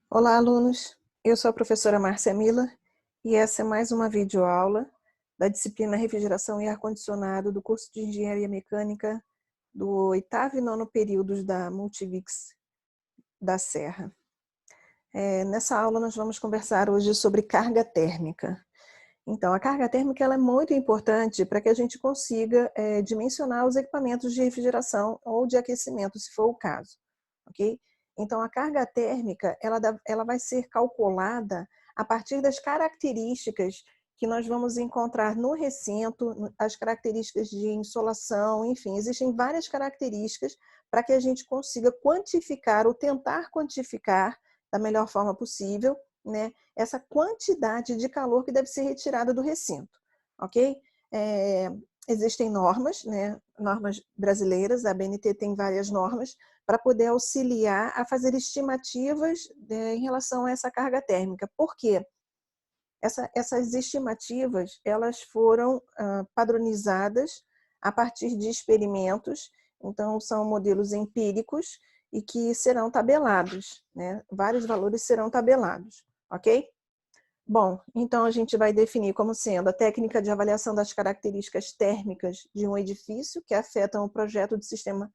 Olá, alunos! Eu sou a professora Márcia Miller e essa é mais uma videoaula da disciplina Refrigeração e Ar-Condicionado do curso de Engenharia Mecânica do 8º e 9º períodos da Multivix da Serra. Nessa aula nós vamos conversar hoje sobre carga térmica. Então, a carga térmica ela é muito importante para que a gente consiga dimensionar os equipamentos de refrigeração ou de aquecimento, se for o caso, ok? Então, a carga térmica ela vai ser calculada a partir das características que nós vamos encontrar no recinto, as características de insolação, enfim, existem várias características para que a gente consiga quantificar ou tentar quantificar da melhor forma possível, né, essa quantidade de calor que deve ser retirada do recinto, ok? Existem normas, né, normas brasileiras, a ABNT tem várias normas para poder auxiliar a fazer estimativas em relação a essa carga térmica. Por quê? Essas estimativas elas foram padronizadas a partir de experimentos, então são modelos empíricos e que serão tabelados, né? Vários valores serão tabelados, ok? Bom, então a gente vai definir como sendo a técnica de avaliação das características térmicas de um edifício que afetam o projeto de sistema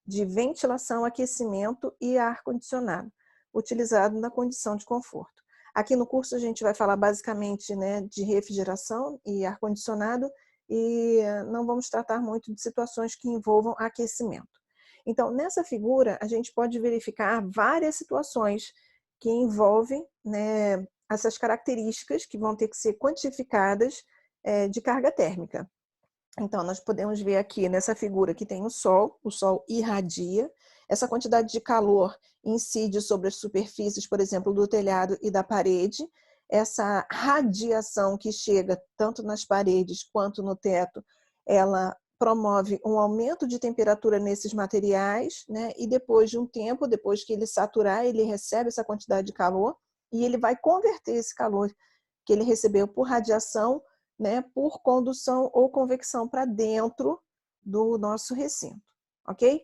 de ventilação, aquecimento e ar-condicionado, utilizado na condição de conforto. Aqui no curso a gente vai falar basicamente, né, de refrigeração e ar-condicionado e não vamos tratar muito de situações que envolvam aquecimento. Então, nessa figura, a gente pode verificar várias situações que envolvem, né, essas características que vão ter que ser quantificadas de carga térmica. Então, nós podemos ver aqui nessa figura que tem o sol irradia, essa quantidade de calor incide sobre as superfícies, por exemplo, do telhado e da parede, essa radiação que chega tanto nas paredes quanto no teto, ela promove um aumento de temperatura nesses materiais, né? E depois de um tempo, depois que ele saturar, ele recebe essa quantidade de calor e ele vai converter esse calor que ele recebeu por radiação, né, por condução ou convecção para dentro do nosso recinto, ok?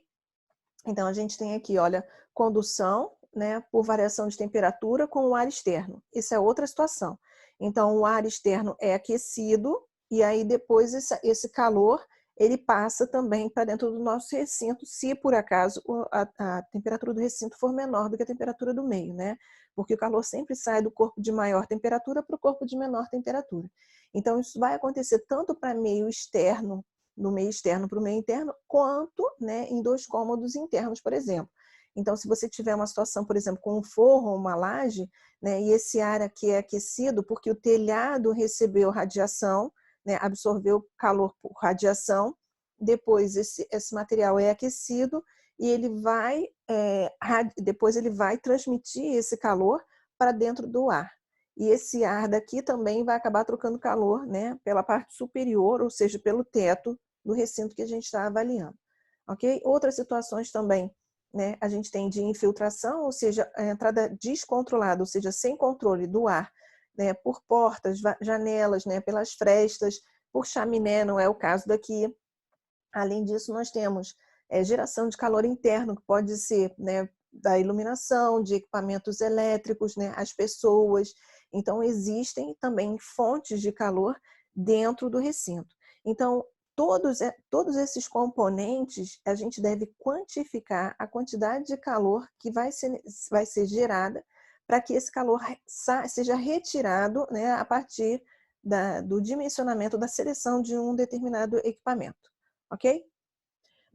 Então, a gente tem aqui, olha, condução, né, por variação de temperatura com o ar externo. Isso é outra situação. Então, o ar externo é aquecido e aí depois esse calor ele passa também para dentro do nosso recinto, se por acaso a temperatura do recinto for menor do que a temperatura do meio, né? Porque o calor sempre sai do corpo de maior temperatura para o corpo de menor temperatura. Então, isso vai acontecer tanto para meio externo, do meio externo para o meio interno, quanto, né, em dois cômodos internos, por exemplo. Então, se você tiver uma situação, por exemplo, com um forro ou uma laje, né, e esse ar aqui é aquecido porque o telhado recebeu radiação, né, absorveu calor por radiação, depois esse material é aquecido e ele vai, depois ele vai transmitir esse calor para dentro do ar. E esse ar daqui também vai acabar trocando calor, né, pela parte superior, ou seja, pelo teto do recinto que a gente está avaliando. Ok? Outras situações também, né, a gente tem de infiltração, ou seja, a entrada descontrolada, ou seja, sem controle do ar, né, por portas, janelas, né, pelas frestas, por chaminé, não é o caso daqui. Além disso, nós temos geração de calor interno, que pode ser, né, da iluminação, de equipamentos elétricos, né, as pessoas. Então, existem também fontes de calor dentro do recinto. Então, todos esses componentes, a gente deve quantificar a quantidade de calor que vai ser gerada para que esse calor seja retirado, né, a partir do dimensionamento, da seleção de um determinado equipamento. Ok?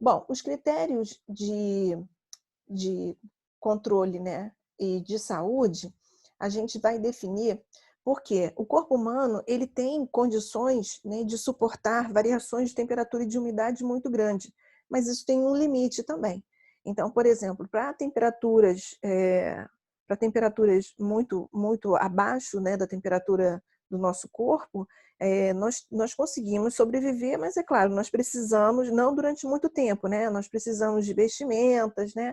Bom, os critérios de controle, né, e de saúde, a gente vai definir porque o corpo humano ele tem condições, né, de suportar variações de temperatura e de umidade muito grande, mas isso tem um limite também. Então, por exemplo, para temperaturas muito abaixo, né, da temperatura do nosso corpo, nós conseguimos sobreviver, mas é claro, nós precisamos, não durante muito tempo, né? Nós precisamos de vestimentas, né?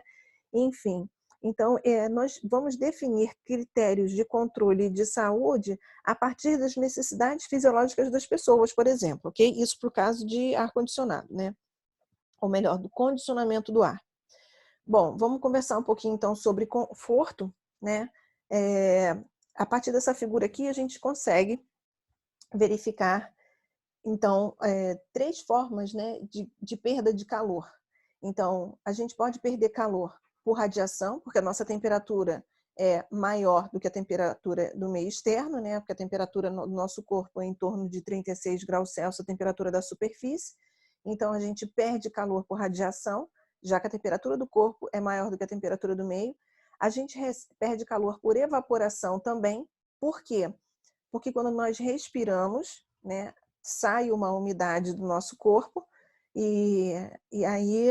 Enfim. Então, nós vamos definir critérios de controle de saúde a partir das necessidades fisiológicas das pessoas, por exemplo, ok? Isso para o caso de ar-condicionado, né? Ou melhor, do condicionamento do ar. Bom, vamos conversar um pouquinho então sobre conforto, né? A partir dessa figura aqui, a gente consegue verificar, então, 3 formas, né, de perda de calor. Então, a gente pode perder calor por radiação, porque a nossa temperatura é maior do que a temperatura do meio externo, né, porque a temperatura do nosso corpo é em torno de 36 graus Celsius, a temperatura da superfície. Então, a gente perde calor por radiação, já que a temperatura do corpo é maior do que a temperatura do meio. A gente perde calor por evaporação também. Por quê? Porque quando nós respiramos, né, sai uma umidade do nosso corpo e aí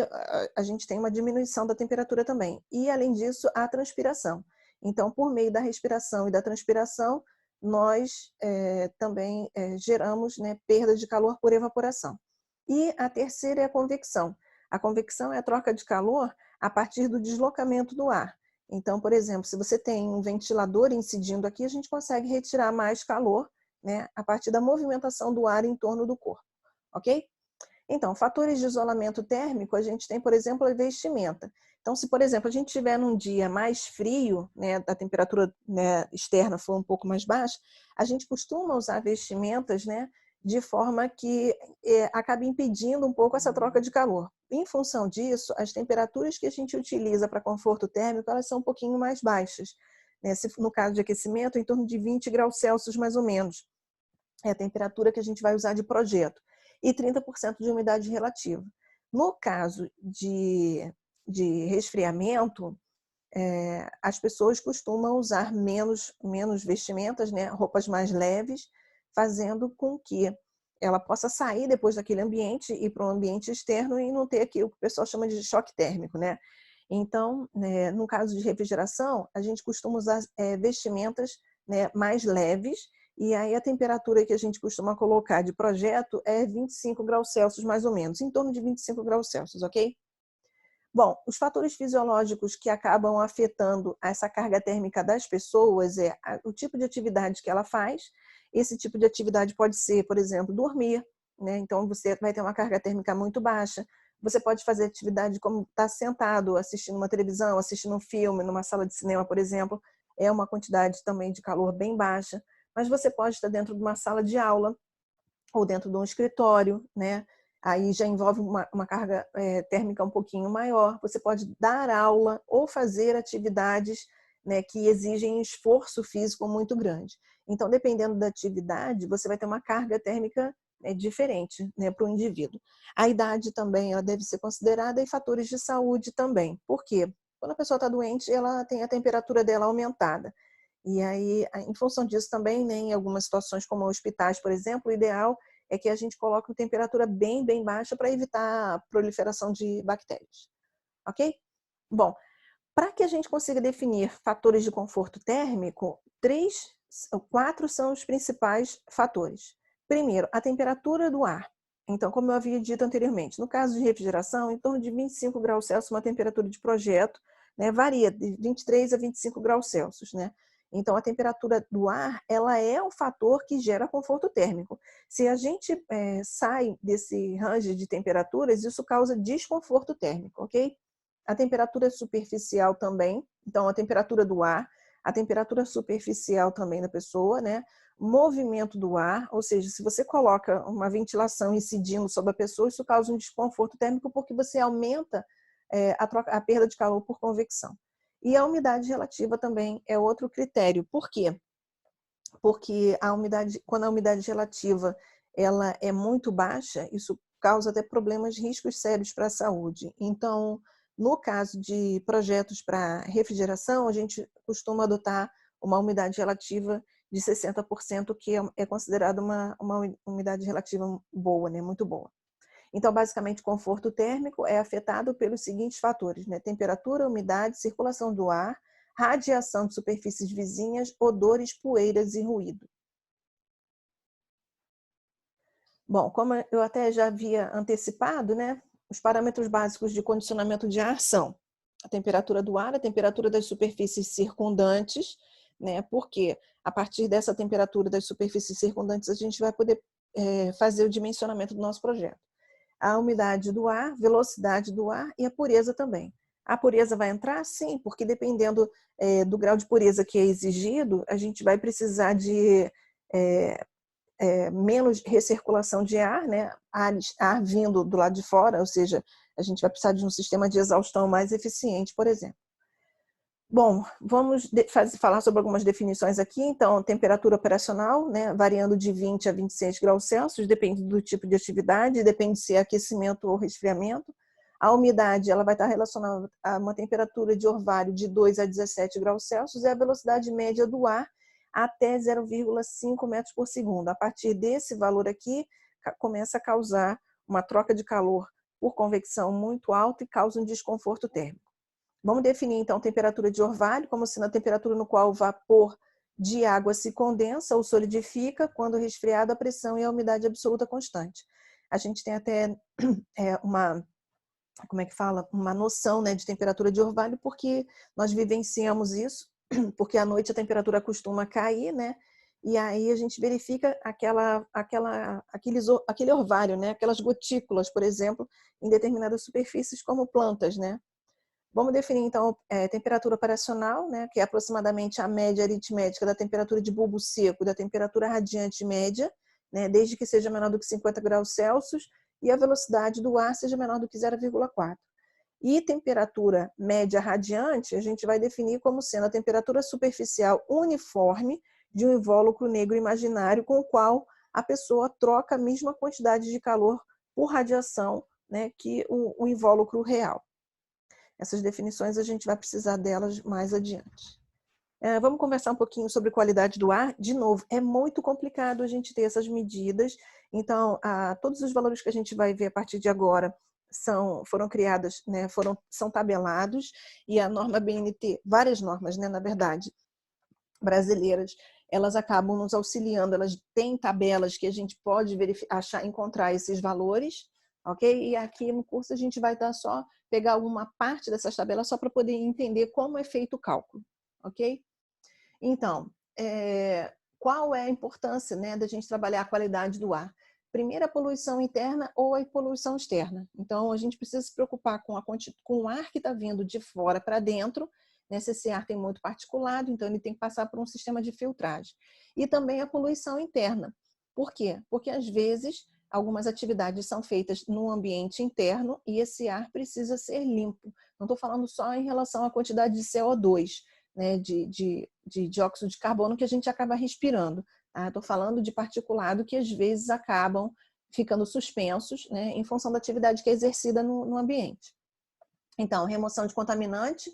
a gente tem uma diminuição da temperatura também. E, além disso, a transpiração. Então, por meio da respiração e da transpiração, nós também geramos, né, perda de calor por evaporação. E a terceira é a convecção. A convecção é a troca de calor a partir do deslocamento do ar. Então, por exemplo, se você tem um ventilador incidindo aqui, a gente consegue retirar mais calor, né, a partir da movimentação do ar em torno do corpo, ok? Então, fatores de isolamento térmico, a gente tem, por exemplo, a vestimenta. Então, se, por exemplo, a gente estiver num dia mais frio, né, a temperatura, né, externa for um pouco mais baixa, a gente costuma usar vestimentas, né, de forma que acabe impedindo um pouco essa troca de calor. Em função disso, as temperaturas que a gente utiliza para conforto térmico, elas são um pouquinho mais baixas, né? Se, no caso de aquecimento, em torno de 20 graus Celsius, mais ou menos. É a temperatura que a gente vai usar de projeto. E 30% de umidade relativa. No caso de resfriamento, as pessoas costumam usar menos vestimentas, né, roupas mais leves, fazendo com que ela possa sair depois daquele ambiente e ir para um ambiente externo e não ter aquilo que o pessoal chama de choque térmico, né? Então, no caso de refrigeração, a gente costuma usar vestimentas, né, mais leves, e aí a temperatura que a gente costuma colocar de projeto é 25 graus Celsius, mais ou menos, em torno de 25 graus Celsius, ok? Bom, os fatores fisiológicos que acabam afetando essa carga térmica das pessoas é o tipo de atividade que ela faz. Esse tipo de atividade pode ser, por exemplo, dormir, né? Então você vai ter uma carga térmica muito baixa. Você pode fazer atividade como estar sentado, assistindo uma televisão, assistindo um filme, numa sala de cinema, por exemplo. É uma quantidade também de calor bem baixa. Mas você pode estar dentro de uma sala de aula ou dentro de um escritório, né? Aí já envolve uma carga térmica um pouquinho maior. Você pode dar aula ou fazer atividades, né, que exigem esforço físico muito grande. Então, dependendo da atividade, você vai ter uma carga térmica diferente, né, para o indivíduo. A idade também ela deve ser considerada e fatores de saúde também. Por quê? Quando a pessoa está doente, ela tem a temperatura dela aumentada. E aí, em função disso também, né, em algumas situações como hospitais, por exemplo, o ideal é que a gente coloque uma temperatura bem baixa para evitar a proliferação de bactérias, ok? Bom, para que a gente consiga definir fatores de conforto térmico, 4 são os principais fatores. Primeiro, a temperatura do ar. Então, como eu havia dito anteriormente, no caso de refrigeração, em torno de 25 graus Celsius, uma temperatura de projeto, né, varia de 23 a 25 graus Celsius, né? Então, a temperatura do ar, ela é um fator que gera conforto térmico. Se a gente sai desse range de temperaturas, isso causa desconforto térmico, ok? A temperatura superficial também, então a temperatura do ar, a temperatura superficial também da pessoa, né? Movimento do ar, ou seja, se você coloca uma ventilação incidindo sobre a pessoa, isso causa um desconforto térmico porque você aumenta a perda de calor por convecção. E a umidade relativa também é outro critério. Por quê? Porque quando a umidade relativa ela é muito baixa, isso causa até problemas, riscos sérios para a saúde. Então, no caso de projetos para refrigeração, a gente costuma adotar uma umidade relativa de 60%, que é considerada uma umidade relativa boa, né? Muito boa. Então, basicamente, o conforto térmico é afetado pelos seguintes fatores, né? Temperatura, umidade, circulação do ar, radiação de superfícies vizinhas, odores, poeiras e ruído. Bom, como eu até já havia antecipado, né? Os parâmetros básicos de condicionamento de ar são a temperatura do ar, a temperatura das superfícies circundantes, né? Porque a partir dessa temperatura das superfícies circundantes a gente vai poder fazer o dimensionamento do nosso projeto. A umidade do ar, velocidade do ar e a pureza também. A pureza vai entrar? Sim, porque dependendo do grau de pureza que é exigido, a gente vai precisar de menos recirculação de ar, né? Ar vindo do lado de fora, ou seja, a gente vai precisar de um sistema de exaustão mais eficiente, por exemplo. Bom, vamos falar sobre algumas definições aqui. Então, temperatura operacional, né, variando de 20 a 26 graus Celsius, depende do tipo de atividade, depende se é aquecimento ou resfriamento. A umidade ela vai estar relacionada a uma temperatura de orvalho de 2 a 17 graus Celsius e a velocidade média do ar até 0,5 metros por segundo. A partir desse valor aqui, começa a causar uma troca de calor por convecção muito alta e causa um desconforto térmico. Vamos definir, então, temperatura de orvalho como sendo a temperatura no qual o vapor de água se condensa ou solidifica quando resfriado a pressão e a umidade absoluta constante. A gente tem até uma noção, né, de temperatura de orvalho, porque nós vivenciamos isso, porque à noite a temperatura costuma cair, né? E aí a gente verifica aquele orvalho, né? Aquelas gotículas, por exemplo, em determinadas superfícies como plantas, né? Vamos definir, então, temperatura operacional, né, que é aproximadamente a média aritmética da temperatura de bulbo seco, da temperatura radiante média, né, desde que seja menor do que 50 graus Celsius, e a velocidade do ar seja menor do que 0,4. E temperatura média radiante, a gente vai definir como sendo a temperatura superficial uniforme de um invólucro negro imaginário com o qual a pessoa troca a mesma quantidade de calor por radiação, né, que o invólucro real. Essas definições a gente vai precisar delas mais adiante. Vamos conversar um pouquinho sobre qualidade do ar. De novo, é muito complicado a gente ter essas medidas. Então, todos os valores que a gente vai ver a partir de agora foram criadas, né, são tabelados, e a norma BNT, várias normas, né, na verdade, brasileiras, elas acabam nos auxiliando, elas têm tabelas que a gente pode encontrar esses valores, ok? E aqui no curso a gente vai estar só pegar alguma parte dessas tabelas só para poder entender como é feito o cálculo, ok? Então, qual é a importância, né, da gente trabalhar a qualidade do ar? Primeiro, a poluição interna ou a poluição externa. Então, a gente precisa se preocupar com o ar que está vindo de fora para dentro, né? Se esse ar tem muito particulado, então ele tem que passar por um sistema de filtragem. E também a poluição interna. Por quê? Porque, às vezes, algumas atividades são feitas no ambiente interno e esse ar precisa ser limpo. Não estou falando só em relação à quantidade de CO2, né, de dióxido de carbono que a gente acaba respirando. Estou falando de particulado que às vezes acabam ficando suspensos, né, em função da atividade que é exercida no ambiente. Então, remoção de contaminante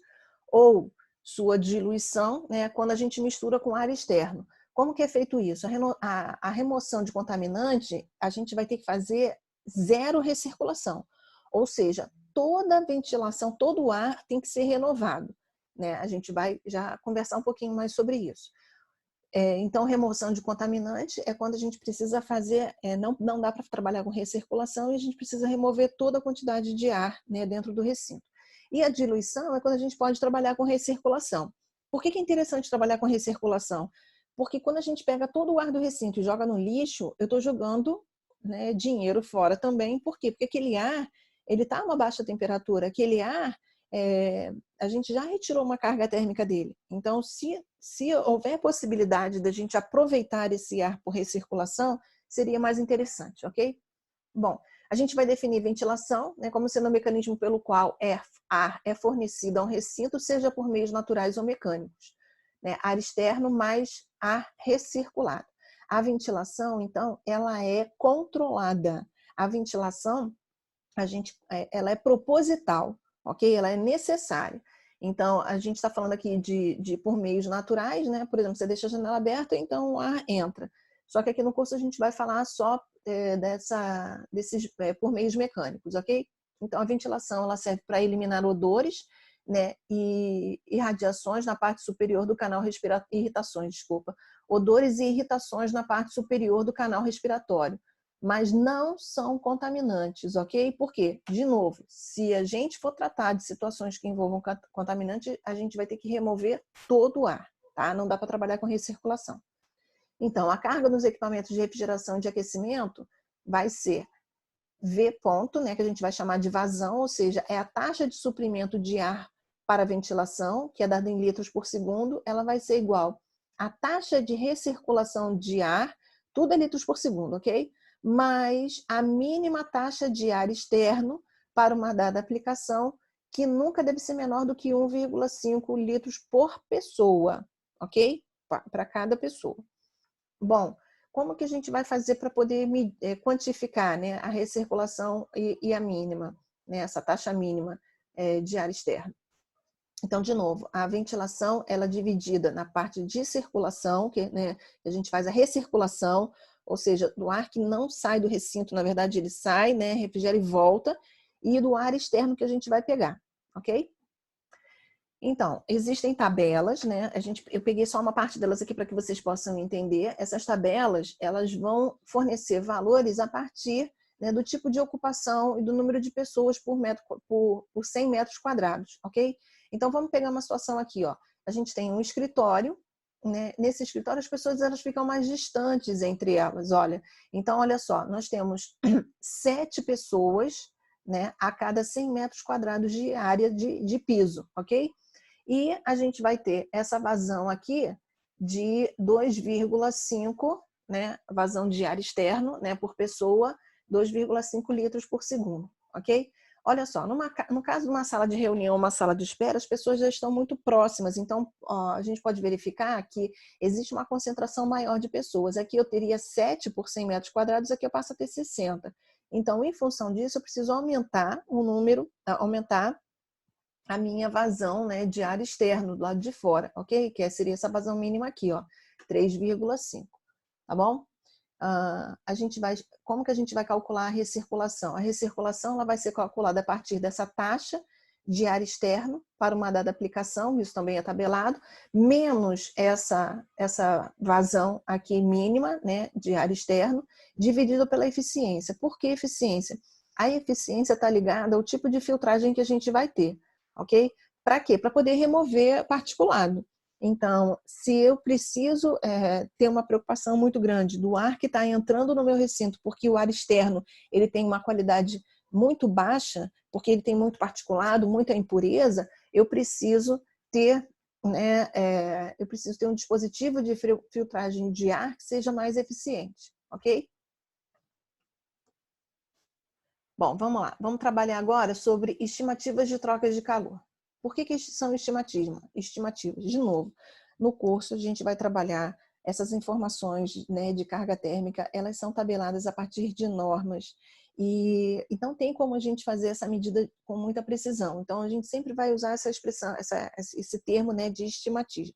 ou sua diluição, né, quando a gente mistura com ar externo. Como que é feito isso? A remoção de contaminante, a gente vai ter que fazer zero recirculação. Ou seja, toda a ventilação, todo o ar tem que ser renovado, né? A gente vai já conversar um pouquinho mais sobre isso. Então, remoção de contaminante é quando a gente precisa fazer, não dá para trabalhar com recirculação e a gente precisa remover toda a quantidade de ar, né, dentro do recinto. E a diluição é quando a gente pode trabalhar com recirculação. Por que é interessante trabalhar com recirculação? Porque quando a gente pega todo o ar do recinto e joga no lixo, eu estou jogando, né, dinheiro fora também. Por quê? Porque aquele ar, ele está a uma baixa temperatura. Aquele ar, a gente já retirou uma carga térmica dele. Então, se houver possibilidade da gente aproveitar esse ar por recirculação, seria mais interessante, ok? Bom, a gente vai definir ventilação, né, como sendo o mecanismo pelo qual ar é fornecido a um recinto, seja por meios naturais ou mecânicos. Né? Ar externo mais ar recirculado. A ventilação, então, ela é controlada. A ventilação, ela é proposital, ok? Ela é necessária. Então, a gente está falando aqui de por meios naturais, né? Por exemplo, você deixa a janela aberta, então o ar entra. Só que aqui no curso a gente vai falar só por meios mecânicos, ok? Então, a ventilação ela serve para eliminar odores, né? E irradiações na parte superior do canal respiratório, odores e irritações na parte superior do canal respiratório. Mas não são contaminantes, ok? Por quê? De novo, se a gente for tratar de situações que envolvam contaminante, a gente vai ter que remover todo o ar, tá? Não dá para trabalhar com recirculação. Então, a carga nos equipamentos de refrigeração e de aquecimento vai ser V ponto, né, que a gente vai chamar de vazão, ou seja, é a taxa de suprimento de ar para a ventilação, que é dada em litros por segundo, ela vai ser igual à taxa de recirculação de ar, tudo é litros por segundo, ok? Mais a mínima taxa de ar externo para uma dada aplicação, que nunca deve ser menor do que 1,5 litros por pessoa, ok? Para cada pessoa. Bom, como que a gente vai fazer para poder quantificar, né, a recirculação e a mínima, né, essa taxa mínima de ar externo? Então, de novo, a ventilação ela é dividida na parte de circulação, que, né, a gente faz a recirculação, ou seja, do ar que não sai do recinto, na verdade ele sai, né, refrigera e volta, e do ar externo que a gente vai pegar, ok? Então, existem tabelas, né? Eu peguei só uma parte delas aqui para que vocês possam entender. Essas tabelas, elas vão fornecer valores a partir, né, do tipo de ocupação e do número de pessoas por 100 metros quadrados, ok? Então, vamos pegar uma situação aqui, ó. A gente tem um escritório, né? Nesse escritório as pessoas elas ficam mais distantes entre elas, olha. Então, olha só, nós temos 7 pessoas, né, a cada 100 metros quadrados de área de piso, ok? E a gente vai ter essa vazão aqui de 2,5, né, vazão de ar externo, né, por pessoa, 2,5 litros por segundo, ok? Olha só, no caso de uma sala de reunião, uma sala de espera, as pessoas já estão muito próximas, então ó, a gente pode verificar que existe uma concentração maior de pessoas. Aqui eu teria 7 por 100 metros quadrados, aqui eu passo a ter 60. Então, em função disso, eu preciso aumentar o número, aumentar a minha vazão, né, de ar externo do lado de fora, ok? Que seria essa vazão mínima aqui, ó, 3,5, tá bom? Como que a gente vai calcular a recirculação? A recirculação ela vai ser calculada a partir dessa taxa de ar externo para uma dada aplicação, isso também é tabelado, menos essa vazão aqui mínima, né, de ar externo, dividido pela eficiência. Por que eficiência? A eficiência está ligada ao tipo de filtragem que a gente vai ter, ok? Para quê? Para poder remover particulado. Então, se eu preciso ter uma preocupação muito grande do ar que está entrando no meu recinto, porque o ar externo ele tem uma qualidade muito baixa, porque ele tem muito particulado, muita impureza, eu preciso ter, né, eu preciso ter um dispositivo de filtragem de ar que seja mais eficiente, ok? Bom, vamos lá. Vamos trabalhar agora sobre estimativas de trocas de calor. Por que são estimativas? De novo, no curso a gente vai trabalhar essas informações, né, de carga térmica, elas são tabeladas a partir de normas e não tem como a gente fazer essa medida com muita precisão. Então a gente sempre vai usar essa expressão, esse termo, né, de estimativas.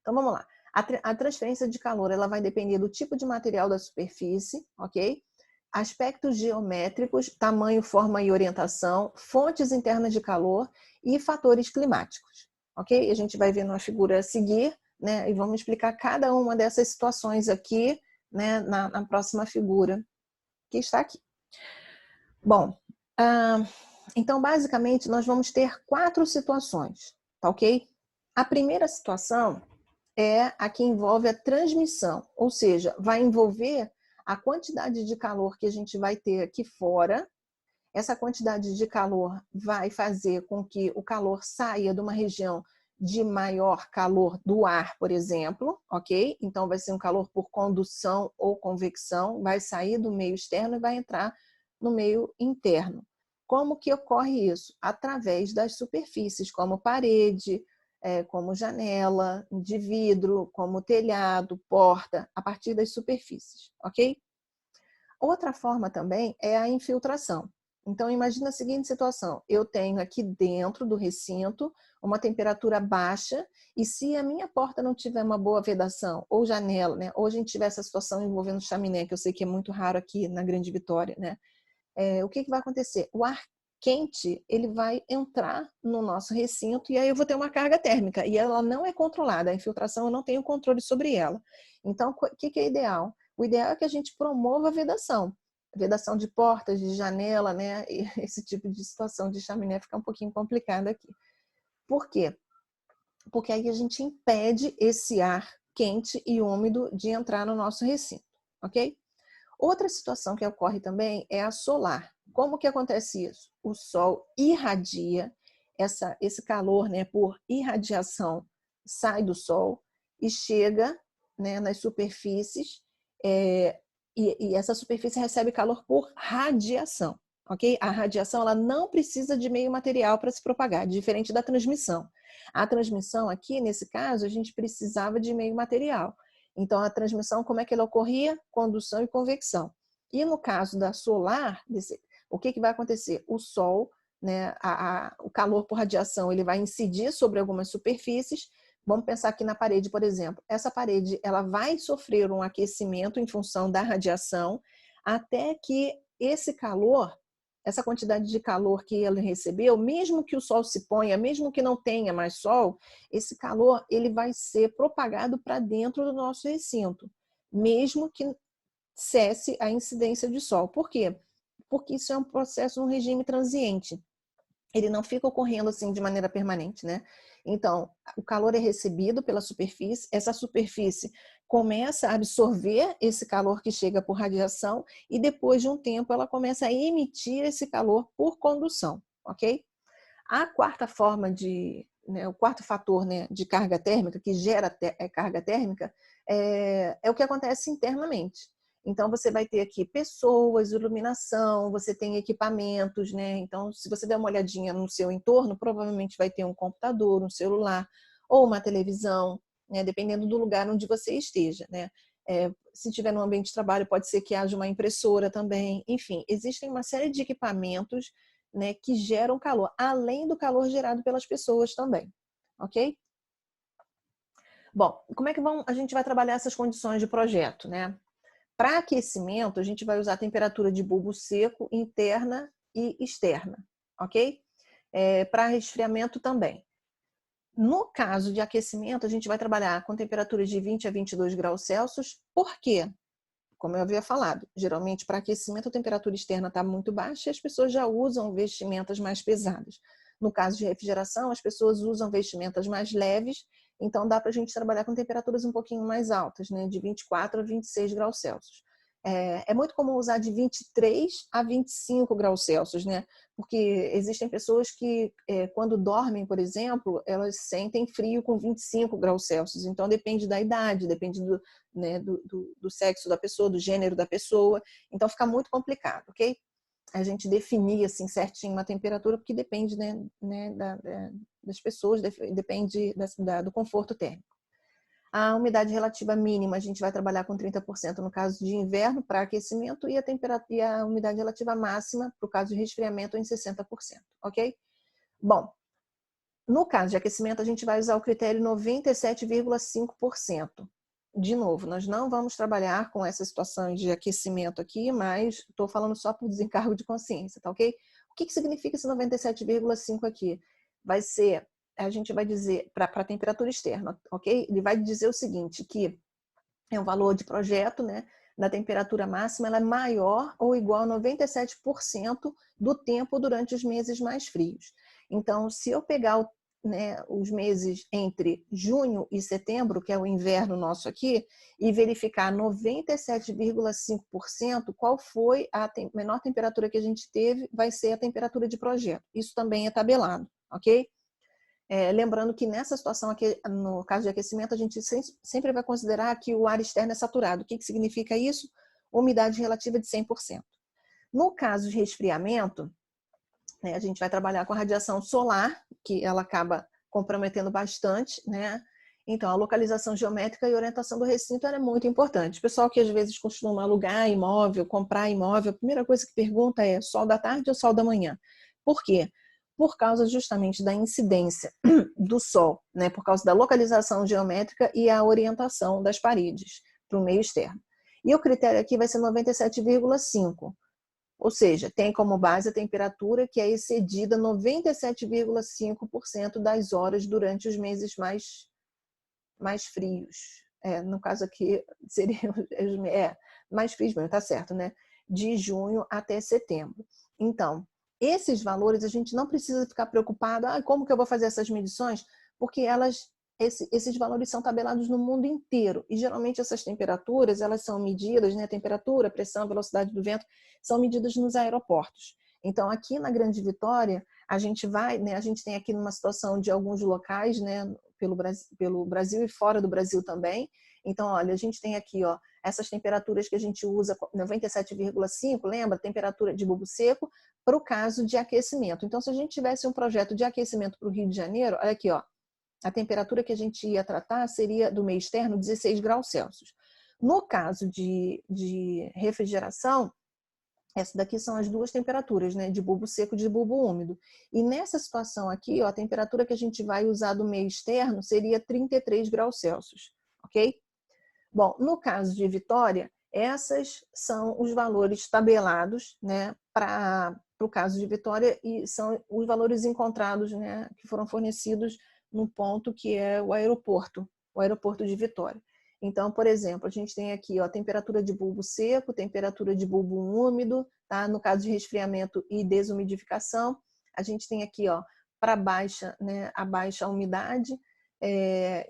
Então vamos lá. A transferência de calor ela vai depender do tipo de material da superfície, ok? Aspectos geométricos, tamanho, forma e orientação, fontes internas de calor e fatores climáticos, ok? A gente vai ver na figura a seguir, né? E vamos explicar cada uma dessas situações aqui, né? Na próxima figura que está aqui. Bom, então basicamente nós vamos ter 4 situações, tá ok? A primeira situação é a que envolve a transmissão, ou seja, vai envolver a quantidade de calor que a gente vai ter aqui fora. Essa quantidade de calor vai fazer com que o calor saia de uma região de maior calor do ar, por exemplo, ok? Então vai ser um calor por condução ou convecção, vai sair do meio externo e vai entrar no meio interno. Como que ocorre isso? Através das superfícies, como parede, como janela de vidro, como telhado, porta, a partir das superfícies, ok? Outra forma também é a infiltração. Então, imagina a seguinte situação, eu tenho aqui dentro do recinto uma temperatura baixa e se a minha porta não tiver uma boa vedação, ou janela, né, ou a gente tiver essa situação envolvendo chaminé, que eu sei que é muito raro aqui na Grande Vitória, né, o que vai acontecer? O ar quente, ele vai entrar no nosso recinto e aí eu vou ter uma carga térmica e ela não é controlada, a infiltração eu não tenho controle sobre ela. Então, o que é ideal? O ideal é que a gente promova a vedação de portas, de janela, né? E esse tipo de situação de chaminé fica um pouquinho complicada aqui. Por quê? Porque aí a gente impede esse ar quente e úmido de entrar no nosso recinto, ok? Outra situação que ocorre também é a solar. Como que acontece isso? O Sol irradia esse calor, né, por irradiação, sai do Sol e chega, né, nas superfícies, e essa superfície recebe calor por radiação, ok? A radiação ela não precisa de meio material para se propagar, diferente da transmissão. A transmissão aqui, nesse caso, a gente precisava de meio material. Então, a transmissão, como é que ela ocorria? Condução e convecção. E no caso da solar, o que vai acontecer? O Sol, né, o calor por radiação, ele vai incidir sobre algumas superfícies. Vamos pensar aqui na parede, por exemplo. Essa parede ela vai sofrer um aquecimento em função da radiação, até que esse calor, essa quantidade de calor que ele recebeu, mesmo que o sol se ponha, mesmo que não tenha mais sol, esse calor ele vai ser propagado para dentro do nosso recinto, mesmo que cesse a incidência de sol. Por quê? Porque isso é um processo, um regime transiente. Ele não fica ocorrendo assim de maneira permanente, né? Então, o calor é recebido pela superfície, essa superfície começa a absorver esse calor que chega por radiação e depois de um tempo ela começa a emitir esse calor por condução, ok? A quarta forma o quarto fator, né, de carga térmica, que gera carga térmica, é o que acontece internamente. Então, você vai ter aqui pessoas, iluminação, você tem equipamentos, né? Então, se você der uma olhadinha no seu entorno, provavelmente vai ter um computador, um celular ou uma televisão, né? Dependendo do lugar onde você esteja, né? Se tiver no ambiente de trabalho, pode ser que haja uma impressora também. Enfim, existem uma série de equipamentos, né, que geram calor, além do calor gerado pelas pessoas também, ok? Bom, como é que a gente vai trabalhar essas condições de projeto, né? Para aquecimento, a gente vai usar a temperatura de bulbo seco interna e externa, ok? Para resfriamento também. No caso de aquecimento, a gente vai trabalhar com temperaturas de 20 a 22 graus Celsius. Por quê? Como eu havia falado, geralmente para aquecimento a temperatura externa está muito baixa e as pessoas já usam vestimentas mais pesadas. No caso de refrigeração, as pessoas usam vestimentas mais leves, então dá para a gente trabalhar com temperaturas um pouquinho mais altas, né, de 24 a 26 graus Celsius. É muito comum usar de 23 a 25 graus Celsius, né? Porque existem pessoas que, quando dormem, por exemplo, elas sentem frio com 25 graus Celsius. Então, depende da idade, depende né, do sexo da pessoa, do gênero da pessoa. Então, fica muito complicado, ok? A gente definir assim certinho uma temperatura, porque depende, né, das pessoas, depende do conforto térmico. A umidade relativa mínima, a gente vai trabalhar com 30% no caso de inverno para aquecimento e a umidade relativa máxima para o caso de resfriamento em 60%, ok? Bom, no caso de aquecimento, a gente vai usar o critério 97,5%. De novo, nós não vamos trabalhar com essa situação de aquecimento aqui, mas estou falando só por desencargo de consciência, tá ok? O que significa esse 97,5% aqui? A gente vai dizer, para a temperatura externa, ok? Ele vai dizer o seguinte, que é um valor de projeto, né? Da temperatura máxima, ela é maior ou igual a 97% do tempo durante os meses mais frios. Então, se eu pegar os meses entre junho e setembro, que é o inverno nosso aqui, e verificar 97,5%, qual foi a menor temperatura que a gente teve, vai ser a temperatura de projeto. Isso também é tabelado, ok? Lembrando que nessa situação aqui, no caso de aquecimento, a gente sempre vai considerar que o ar externo é saturado. O que significa isso? Umidade relativa de 100%. No caso de resfriamento, né, a gente vai trabalhar com a radiação solar, que ela acaba comprometendo bastante, né? Então, a localização geométrica e orientação do recinto é muito importante. O pessoal que às vezes costuma alugar imóvel, comprar imóvel, a primeira coisa que pergunta é sol da tarde ou sol da manhã? Por quê? Por causa justamente da incidência do sol, né? Por causa da localização geométrica e a orientação das paredes para o meio externo. E o critério aqui vai ser 97,5%. Ou seja, tem como base a temperatura que é excedida 97,5% das horas durante os meses mais frios. No caso aqui, seriam mais frios mesmo, tá certo, né? De junho até setembro. Então, esses valores a gente não precisa ficar preocupado, como que eu vou fazer essas medições? Porque elas esses valores são tabelados no mundo inteiro. E geralmente essas temperaturas, elas são medidas, né? Temperatura, pressão, velocidade do vento, são medidas nos aeroportos. Então, aqui na Grande Vitória, a gente vai, né? A gente tem aqui numa situação de alguns locais, né? Pelo Brasil e fora do Brasil também. Então, olha, a gente tem aqui, ó, essas temperaturas que a gente usa, 97,5, lembra? Temperatura de bulbo seco, para o caso de aquecimento. Então, se a gente tivesse um projeto de aquecimento para o Rio de Janeiro, olha aqui, ó, a temperatura que a gente ia tratar seria do meio externo 16 graus Celsius. No caso de refrigeração, essa daqui são as duas temperaturas, né? De bulbo seco e de bulbo úmido. E nessa situação aqui, ó, a temperatura que a gente vai usar do meio externo seria 33 graus Celsius, ok? Bom, no caso de Vitória, esses são os valores tabelados, né, para o caso de Vitória, e são os valores encontrados, né, que foram fornecidos no ponto que é o aeroporto de Vitória. Então, por exemplo, a gente tem aqui, ó, temperatura de bulbo seco, temperatura de bulbo úmido, tá? No caso de resfriamento e desumidificação, a gente tem aqui, ó, para baixa, né, a baixa umidade.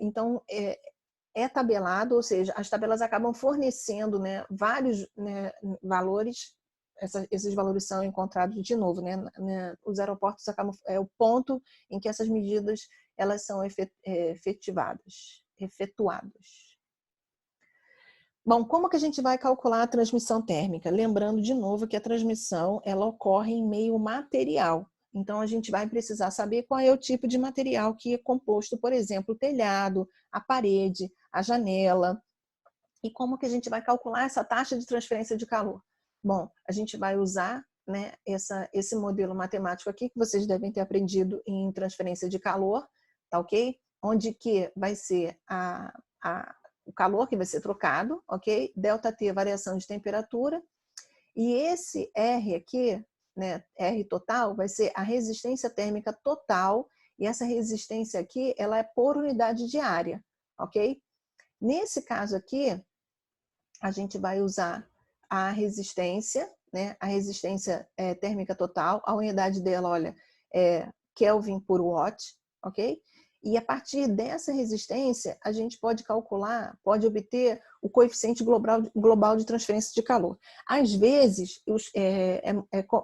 Então, é tabelado, ou seja, as tabelas acabam fornecendo, né, vários, né, valores. Esses valores são encontrados de novo, né? Os aeroportos acabam, é o ponto em que essas medidas elas são efetuadas. Bom, como que a gente vai calcular a transmissão térmica? Lembrando de novo que a transmissão ela ocorre em meio material. Então, a gente vai precisar saber qual é o tipo de material que é composto, por exemplo, o telhado, a parede, a janela. E como que a gente vai calcular essa taxa de transferência de calor? Bom, a gente vai usar, né, esse modelo matemático aqui, que vocês devem ter aprendido em transferência de calor, tá ok? Onde que vai ser o calor que vai ser trocado, ok? ΔT, variação de temperatura. E esse R aqui, né, R total, vai ser a resistência térmica total, e essa resistência aqui, ela é por unidade de área, ok? Nesse caso aqui, a gente vai usar a resistência, né, a resistência térmica total, a unidade dela, olha, é Kelvin por Watt, ok? E a partir dessa resistência, a gente pode calcular, pode obter o coeficiente global de transferência de calor. Às vezes,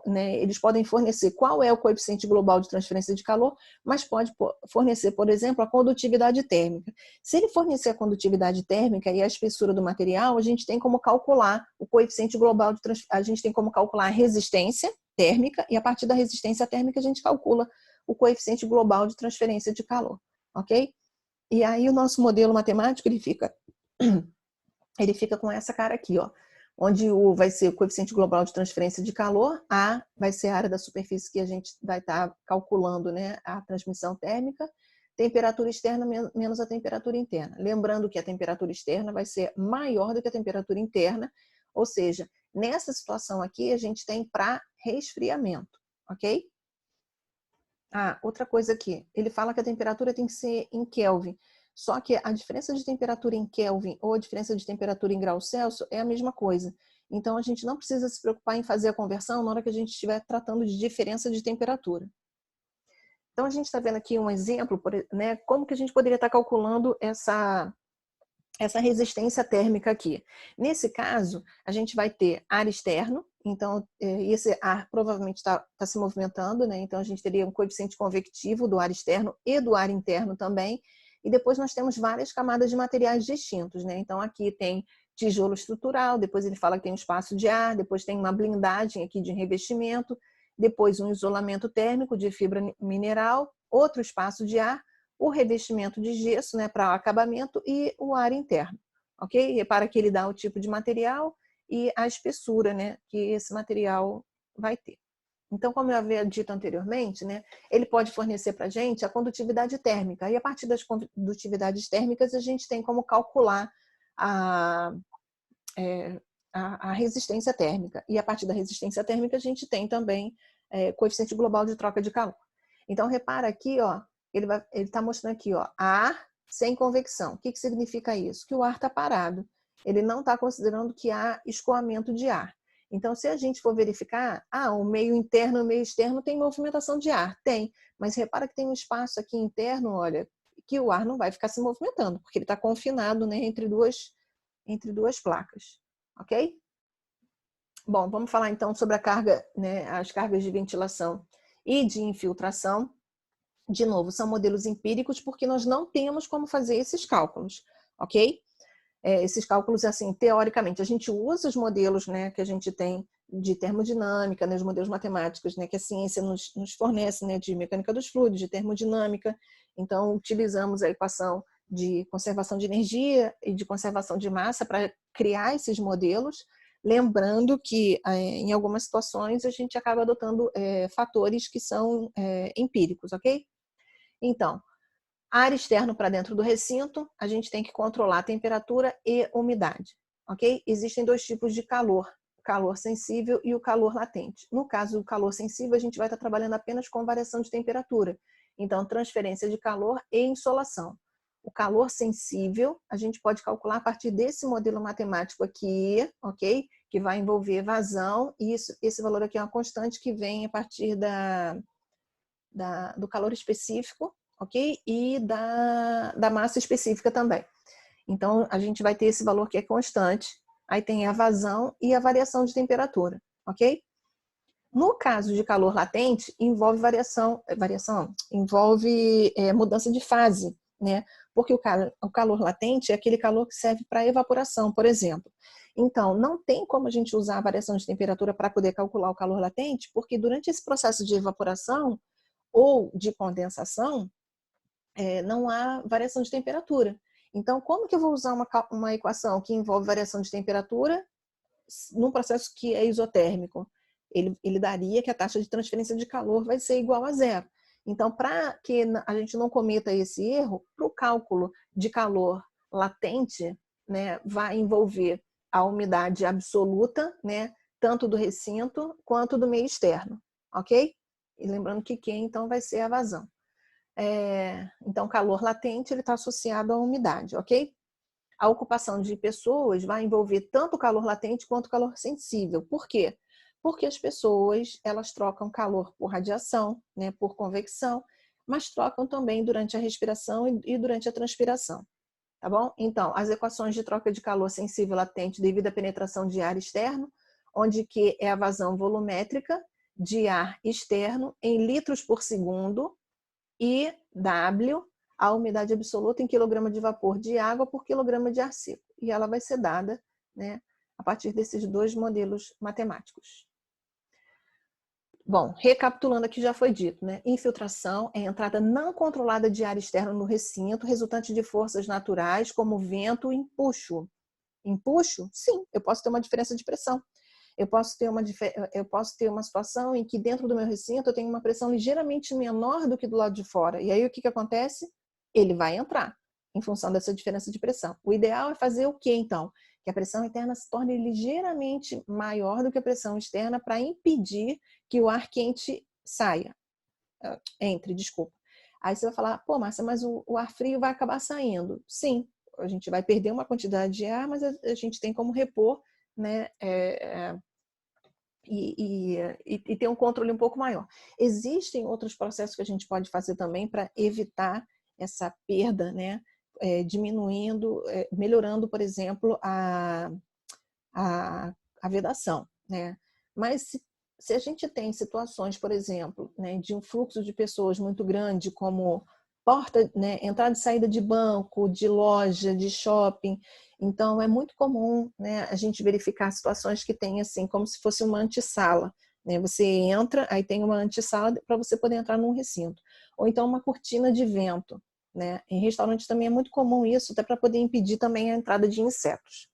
né, eles podem fornecer qual é o coeficiente global de transferência de calor, mas pode fornecer, por exemplo, a condutividade térmica. Se ele fornecer a condutividade térmica e a espessura do material, a gente tem como calcular o coeficiente global de transferência, a gente tem como calcular a resistência térmica, e a partir da resistência térmica a gente calcula o coeficiente global de transferência de calor, ok? E aí o nosso modelo matemático, ele fica com essa cara aqui, ó, onde vai ser o coeficiente global de transferência de calor, A vai ser a área da superfície que a gente vai estar calculando, né, a transmissão térmica, temperatura externa menos a temperatura interna. Lembrando que a temperatura externa vai ser maior do que a temperatura interna, ou seja, nessa situação aqui a gente tem para resfriamento, ok? Outra coisa aqui, ele fala que a temperatura tem que ser em Kelvin, só que a diferença de temperatura em Kelvin ou a diferença de temperatura em graus Celsius é a mesma coisa. Então, a gente não precisa se preocupar em fazer a conversão na hora que a gente estiver tratando de diferença de temperatura. Então, a gente está vendo aqui um exemplo, né, como que a gente poderia estar calculando essa resistência térmica aqui. Nesse caso, a gente vai ter ar externo, então esse ar provavelmente está se movimentando, né? Então a gente teria um coeficiente convectivo do ar externo e do ar interno também, e depois nós temos várias camadas de materiais distintos, né? Então aqui tem tijolo estrutural, depois ele fala que tem um espaço de ar, depois tem uma blindagem aqui de revestimento, depois um isolamento térmico de fibra mineral, outro espaço de ar, o revestimento de gesso, né, para acabamento, e o ar interno, ok? Repara que ele dá o tipo de material e a espessura, né, que esse material vai ter. Então, como eu havia dito anteriormente, né, ele pode fornecer para a gente a condutividade térmica, e a partir das condutividades térmicas a gente tem como calcular a resistência térmica, e a partir da resistência térmica a gente tem também coeficiente global de troca de calor. Então, repara aqui, ó, ele está mostrando aqui, ó, ar sem convecção. O que significa isso? Que o ar está parado. Ele não está considerando que há escoamento de ar. Então, se a gente for verificar, o meio interno e o meio externo tem movimentação de ar. Tem, mas repara que tem um espaço aqui interno, olha, que o ar não vai ficar se movimentando, porque ele está confinado, né, entre duas placas, ok? Bom, vamos falar então sobre a carga, né, as cargas de ventilação e de infiltração. De novo, são modelos empíricos porque nós não temos como fazer esses cálculos, ok? Esses cálculos, assim, teoricamente, a gente usa os modelos, né, que a gente tem de termodinâmica, né, os modelos matemáticos, né, que a ciência nos fornece, né, de mecânica dos fluidos, de termodinâmica. Então, utilizamos a equação de conservação de energia e de conservação de massa para criar esses modelos, lembrando que, em algumas situações, a gente acaba adotando fatores que são empíricos, ok? Então, ar externo para dentro do recinto, a gente tem que controlar a temperatura e umidade, ok? Existem dois tipos de calor, o calor sensível e o calor latente. No caso do calor sensível, a gente vai estar trabalhando apenas com variação de temperatura. Então, transferência de calor e insolação. O calor sensível, a gente pode calcular a partir desse modelo matemático aqui, ok? Que vai envolver vazão, e esse valor aqui é uma constante que vem a partir do calor específico, ok? E da massa específica também. Então, a gente vai ter esse valor que é constante, aí tem a vazão e a variação de temperatura, ok? No caso de calor latente, envolve envolve mudança de fase, né? Porque o calor latente é aquele calor que serve para evaporação, por exemplo. Então, não tem como a gente usar a variação de temperatura para poder calcular o calor latente, porque durante esse processo de evaporação ou de condensação, não há variação de temperatura. Então, como que eu vou usar uma equação que envolve variação de temperatura num processo que é isotérmico? Ele daria que a taxa de transferência de calor vai ser igual a zero. Então, para que a gente não cometa esse erro, para o cálculo de calor latente, né, vai envolver a umidade absoluta, né, tanto do recinto quanto do meio externo, ok? E lembrando que Q, então, vai ser a vazão. Então, calor latente está associado à umidade, ok? A ocupação de pessoas vai envolver tanto o calor latente quanto o calor sensível. Por quê? Porque as pessoas, elas trocam calor por radiação, né, por convecção, mas trocam também durante a respiração e durante a transpiração, tá bom? Então, as equações de troca de calor sensível latente devido à penetração de ar externo, onde Q é a vazão volumétrica de ar externo em litros por segundo, e W, a umidade absoluta em quilograma de vapor de água por quilograma de ar seco. E ela vai ser dada, né, a partir desses dois modelos matemáticos. Bom, recapitulando aqui já foi dito, né? Infiltração é a entrada não controlada de ar externo no recinto, resultante de forças naturais como vento e empuxo. Empuxo? Sim, eu posso ter uma diferença de pressão. Eu posso ter uma situação em que dentro do meu recinto eu tenho uma pressão ligeiramente menor do que do lado de fora. E aí o que acontece? Ele vai entrar em função dessa diferença de pressão. O ideal é fazer o quê, então? Que a pressão interna se torne ligeiramente maior do que a pressão externa para impedir que o ar quente saia. Desculpa. Aí você vai falar, pô, Márcia, mas o ar frio vai acabar saindo. Sim, a gente vai perder uma quantidade de ar, mas a gente tem como repor, né, e ter um controle um pouco maior. Existem outros processos que a gente pode fazer também para evitar essa perda, né, diminuindo, melhorando, por exemplo, a vedação, né? Mas se a gente tem situações, por exemplo, né, de um fluxo de pessoas muito grande, como porta, né, entrada e saída de banco, de loja, de shopping, então é muito comum, né, a gente verificar situações que tem assim, como se fosse uma antessala, né? Você entra, aí tem uma antessala para você poder entrar num recinto, ou então uma cortina de vento, né? Em restaurantes também é muito comum isso, até para poder impedir também a entrada de insetos.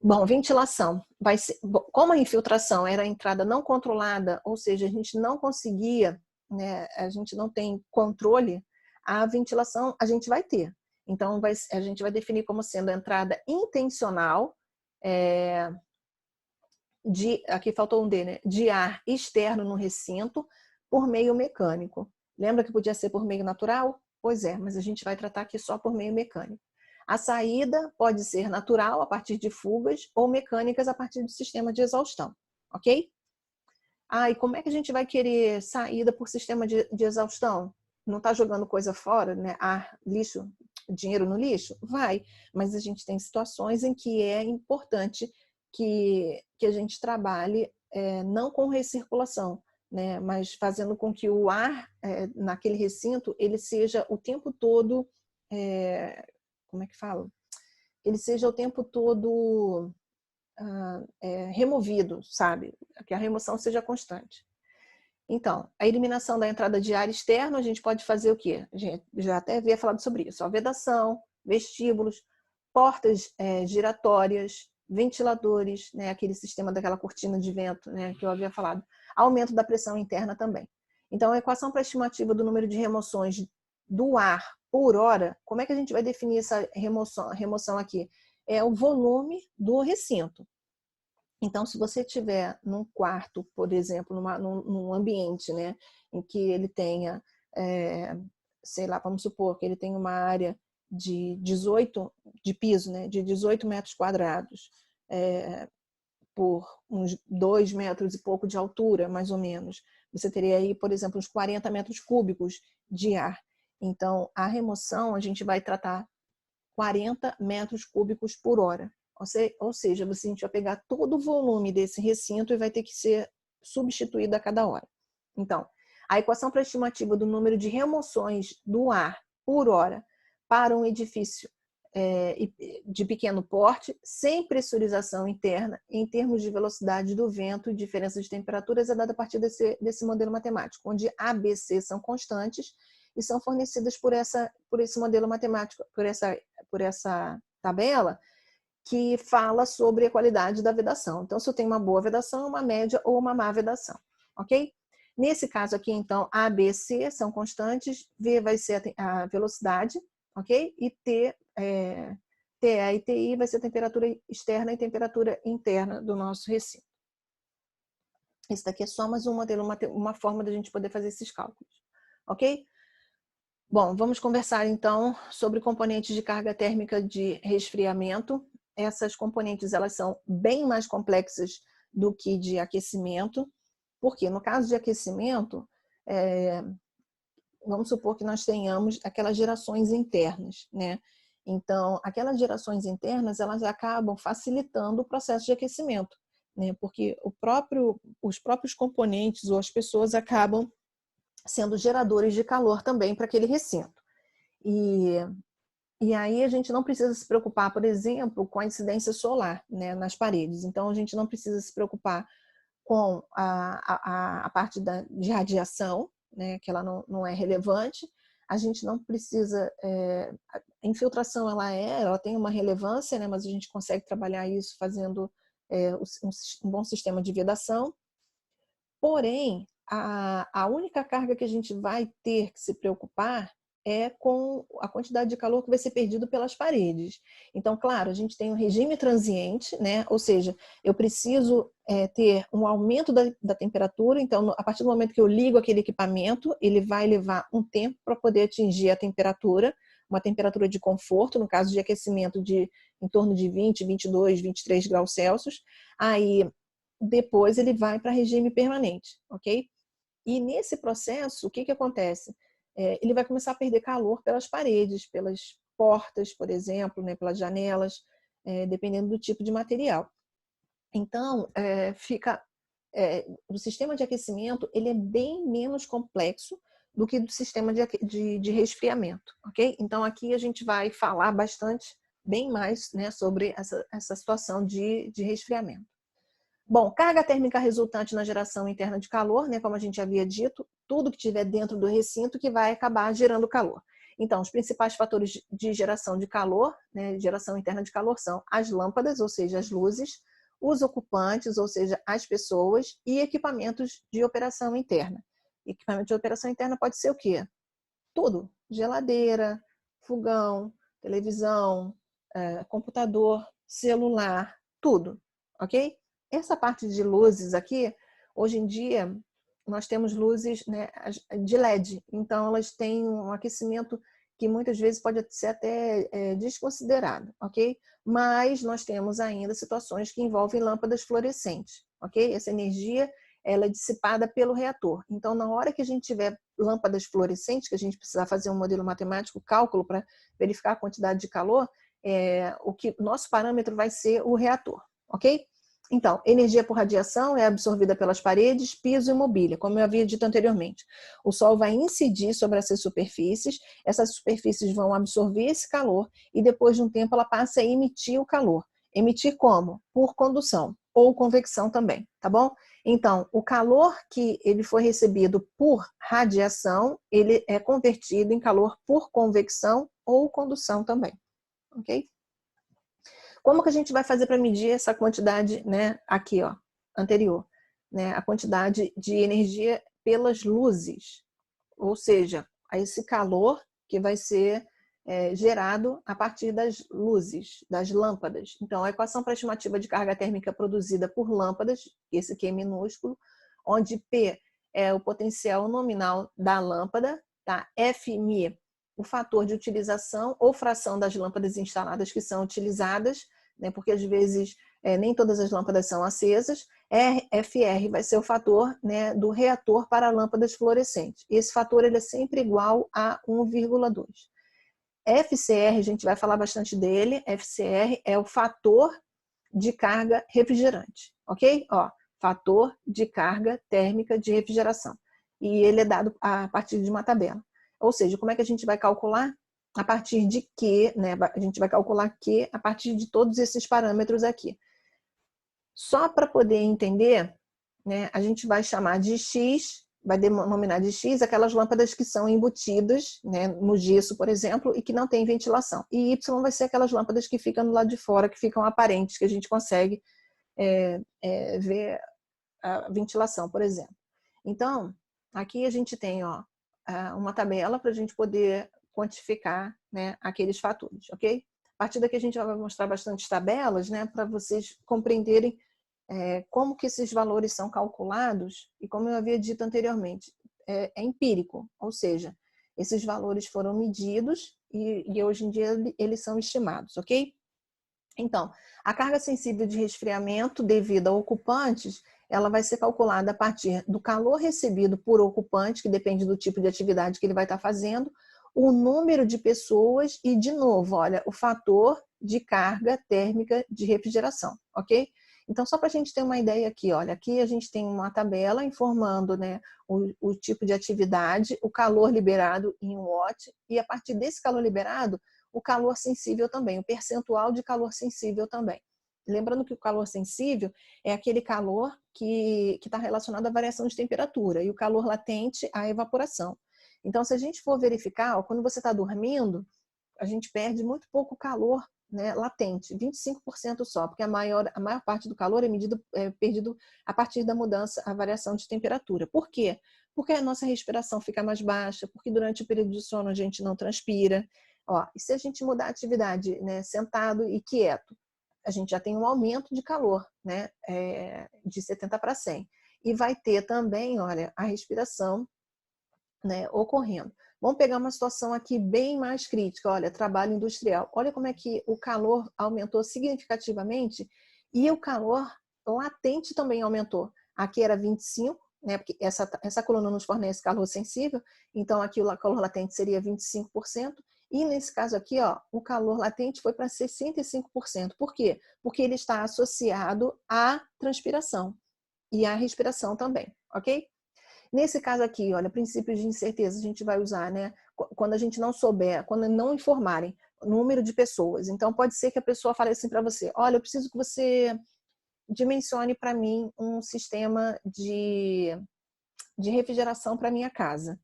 Bom, ventilação. Como a infiltração era a entrada não controlada, ou seja, a gente não conseguia, né, a gente não tem controle, a ventilação a gente vai ter. Então, a gente vai definir como sendo a entrada intencional, aqui faltou um D, né, de ar externo no recinto por meio mecânico. Lembra que podia ser por meio natural? Pois é, mas a gente vai tratar aqui só por meio mecânico. A saída pode ser natural, a partir de fugas, ou mecânicas, a partir do sistema de exaustão, ok? E como é que a gente vai querer saída por sistema de exaustão? não está jogando coisa fora, né? Lixo, dinheiro no lixo? Vai, mas a gente tem situações em que é importante que a gente trabalhe não com recirculação, né? Mas fazendo com que o ar naquele recinto ele seja o tempo todo, como é que fala? Ele seja o tempo todo removido, sabe? Que a remoção seja constante. Então, a eliminação da entrada de ar externo, a gente pode fazer o quê? A gente já até havia falado sobre isso. A vedação, vestíbulos, portas giratórias, ventiladores, né, aquele sistema daquela cortina de vento, né, que eu havia falado. Aumento da pressão interna também. Então, a equação para a estimativa do número de remoções do ar por hora, como é que a gente vai definir essa remoção aqui? É o volume do recinto. Então, se você tiver num quarto, por exemplo, num ambiente, né, em que ele tenha, sei lá, vamos supor que ele tenha uma área de 18 de piso, né, de 18 metros quadrados, por uns 2 metros e pouco de altura, mais ou menos. Você teria aí, por exemplo, uns 40 metros cúbicos de ar. Então, a remoção, a gente vai tratar 40 metros cúbicos por hora. Ou seja, a gente vai pegar todo o volume desse recinto e vai ter que ser substituído a cada hora. Então, a equação para a estimativa do número de remoções do ar por hora para um edifício de pequeno porte, sem pressurização interna, em termos de velocidade do vento e diferença de temperaturas, é dada a partir desse modelo matemático, onde A, B, C são constantes e são fornecidas por esse modelo matemático, por essa tabela, que fala sobre a qualidade da vedação. Então, se eu tenho uma boa vedação, uma média ou uma má vedação, ok? Nesse caso aqui, então, A, B, C são constantes, V vai ser a velocidade, ok? E T, TA e TI vai ser a temperatura externa e temperatura interna do nosso recinto. Esse daqui é só mais um modelo, uma forma da gente poder fazer esses cálculos, ok? Bom, vamos conversar então sobre componentes de carga térmica de resfriamento. Essas componentes elas são bem mais complexas do que de aquecimento, porque no caso de aquecimento, vamos supor que nós tenhamos aquelas gerações internas, né? Então, aquelas gerações internas elas acabam facilitando o processo de aquecimento, né? Porque os próprios componentes ou as pessoas acabam sendo geradores de calor também para aquele recinto. E aí a gente não precisa se preocupar, por exemplo, com a incidência solar, né, nas paredes. Então, a gente não precisa se preocupar com a parte de radiação, né, que ela não é relevante. A gente não precisa... a infiltração, ela tem uma relevância, né, mas a gente consegue trabalhar isso fazendo um bom sistema de vedação. Porém, a única carga que a gente vai ter que se preocupar é com a quantidade de calor que vai ser perdido pelas paredes. Então, claro, a gente tem um regime transiente, né? Ou seja, eu preciso ter um aumento da temperatura. Então, a partir do momento que eu ligo aquele equipamento, ele vai levar um tempo para poder atingir a temperatura, uma temperatura de conforto, no caso de aquecimento em torno de 20, 22, 23 graus Celsius. Aí, depois ele vai para regime permanente, ok? E nesse processo, o que acontece? Ele vai começar a perder calor pelas paredes, pelas portas, por exemplo, né, pelas janelas, dependendo do tipo de material. Então, o sistema de aquecimento ele é bem menos complexo do que do sistema de resfriamento, ok? Então, aqui a gente vai falar bem mais, né, sobre essa situação de resfriamento. Bom, carga térmica resultante na geração interna de calor, né, como a gente havia dito, tudo que estiver dentro do recinto que vai acabar gerando calor. Então, os principais fatores de geração de calor, né, geração interna de calor, são as lâmpadas, ou seja, as luzes, os ocupantes, ou seja, as pessoas, e equipamentos de operação interna. Equipamento de operação interna pode ser o quê? Tudo. Geladeira, fogão, televisão, computador, celular, tudo, ok? Essa parte de luzes aqui, hoje em dia, nós temos luzes, né, de LED. Então, elas têm um aquecimento que muitas vezes pode ser até desconsiderado, ok? Mas nós temos ainda situações que envolvem lâmpadas fluorescentes, ok? Essa energia, ela é dissipada pelo reator. Então, na hora que a gente tiver lâmpadas fluorescentes, que a gente precisar fazer um modelo matemático, cálculo para verificar a quantidade de calor, nosso parâmetro vai ser o reator, ok? Então, energia por radiação é absorvida pelas paredes, piso e mobília, como eu havia dito anteriormente. O Sol vai incidir sobre essas superfícies vão absorver esse calor e depois de um tempo ela passa a emitir o calor. Emitir como? Por condução ou convecção também, tá bom? Então, o calor que ele foi recebido por radiação, ele é convertido em calor por convecção ou condução também, ok? Como que a gente vai fazer para medir essa quantidade, né, aqui, ó, anterior, né, a quantidade de energia pelas luzes, ou seja, esse calor que vai ser gerado a partir das luzes, das lâmpadas. Então, a equação para a estimativa de carga térmica produzida por lâmpadas, esse Q minúsculo, onde P é o potencial nominal da lâmpada, tá? Fm, o fator de utilização ou fração das lâmpadas instaladas que são utilizadas, né? Porque às vezes nem todas as lâmpadas são acesas. Fr vai ser o fator, né, do reator para lâmpadas fluorescentes. Esse fator ele é sempre igual a 1,2. FCR, a gente vai falar bastante dele. FCR é o fator de carga refrigerante, ok? Ó, fator de carga térmica de refrigeração. E ele é dado a partir de uma tabela. Ou seja, como é que a gente vai calcular? A partir de que, né? A gente vai calcular que a partir de todos esses parâmetros aqui. Só para poder entender, né, a gente vai chamar de X, vai denominar de X aquelas lâmpadas que são embutidas, né, no gesso, por exemplo, e que não tem ventilação. E Y vai ser aquelas lâmpadas que ficam do lado de fora, que ficam aparentes, que a gente consegue ver a ventilação, por exemplo. Então, aqui a gente tem, ó, uma tabela para a gente poder quantificar, né, aqueles fatores, ok? A partir daqui a gente vai mostrar bastante tabelas, né, para vocês compreenderem como que esses valores são calculados, e como eu havia dito anteriormente, é empírico, ou seja, esses valores foram medidos e hoje em dia eles são estimados, ok? Então, a carga sensível de resfriamento devido a ocupantes, ela vai ser calculada a partir do calor recebido por ocupante, que depende do tipo de atividade que ele vai estar fazendo, o número de pessoas e, de novo, olha, o fator de carga térmica de refrigeração, ok? Então, só para a gente ter uma ideia aqui, olha, aqui a gente tem uma tabela informando, né, o tipo de atividade, o calor liberado em watt, e a partir desse calor liberado, o calor sensível também, o percentual de calor sensível também. Lembrando que o calor sensível é aquele calor que está relacionado à variação de temperatura, e o calor latente à evaporação. Então, se a gente for verificar, ó, quando você está dormindo, a gente perde muito pouco calor, né, latente, 25% só, porque a maior parte do calor é perdido a partir da mudança, a variação de temperatura. Por quê? Porque a nossa respiração fica mais baixa, porque durante o período de sono a gente não transpira. Ó, e se a gente mudar a atividade, né, sentado e quieto, a gente já tem um aumento de calor, né, de 70 para 100. E vai ter também, olha, a respiração, né, ocorrendo. Vamos pegar uma situação aqui bem mais crítica, olha, trabalho industrial. Olha como é que o calor aumentou significativamente e o calor latente também aumentou. Aqui era 25, né, porque essa coluna nos fornece calor sensível, então aqui o calor latente seria 25%, e nesse caso aqui, ó, o calor latente foi para 65%. Por quê? Porque ele está associado à transpiração e à respiração também, ok? Nesse caso aqui, olha, princípios de incerteza a gente vai usar, né? Quando a gente não souber, quando não informarem o número de pessoas. Então, pode ser que a pessoa fale assim para você, olha, eu preciso que você dimensione para mim um sistema de refrigeração para minha casa.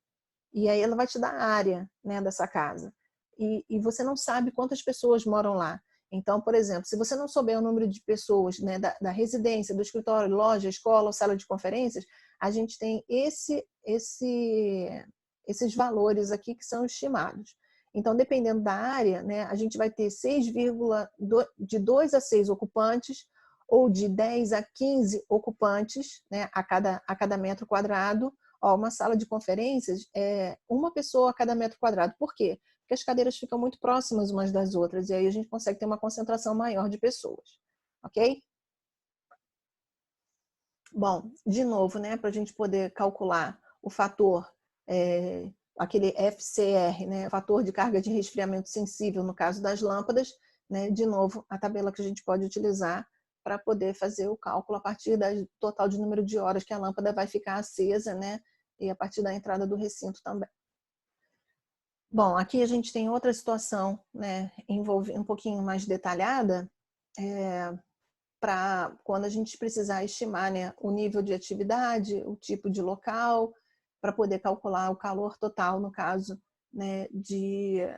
E aí ela vai te dar a área, né, dessa casa. E você não sabe quantas pessoas moram lá. Então, por exemplo, se você não souber o número de pessoas, né, da residência, do escritório, loja, escola ou sala de conferências, a gente tem esses valores aqui que são estimados. Então, dependendo da área, né, a gente vai ter de 2 a 6 ocupantes ou de 10 a 15 ocupantes, né, a cada metro quadrado. Ó, uma sala de conferências é uma pessoa a cada metro quadrado. Por quê? Porque as cadeiras ficam muito próximas umas das outras e aí a gente consegue ter uma concentração maior de pessoas, ok? Bom, de novo, né, para a gente poder calcular o fator, aquele FCR, né, fator de carga de resfriamento sensível no caso das lâmpadas, né, de novo, a tabela que a gente pode utilizar para poder fazer o cálculo a partir do total de número de horas que a lâmpada vai ficar acesa, né, e a partir da entrada do recinto também. Bom, aqui a gente tem outra situação, né, um pouquinho mais detalhada, para quando a gente precisar estimar, né, o nível de atividade, o tipo de local, para poder calcular o calor total, no caso, né, de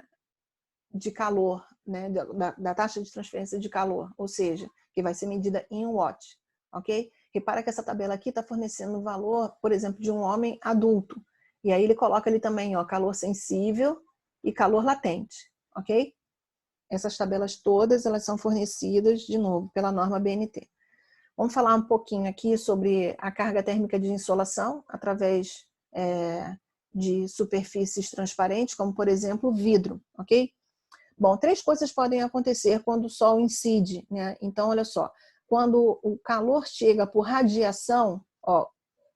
calor, né, da taxa de transferência de calor, ou seja, que vai ser medida em watt, ok? Repara que essa tabela aqui está fornecendo o valor, por exemplo, de um homem adulto. E aí ele coloca ali também, ó, calor sensível e calor latente, ok? Essas tabelas todas, elas são fornecidas, de novo, pela norma BNT. Vamos falar um pouquinho aqui sobre a carga térmica de insolação através de superfícies transparentes, como por exemplo o vidro, ok? Bom, 3 coisas podem acontecer quando o sol incide, né? Então, olha só, quando o calor chega por radiação, ó,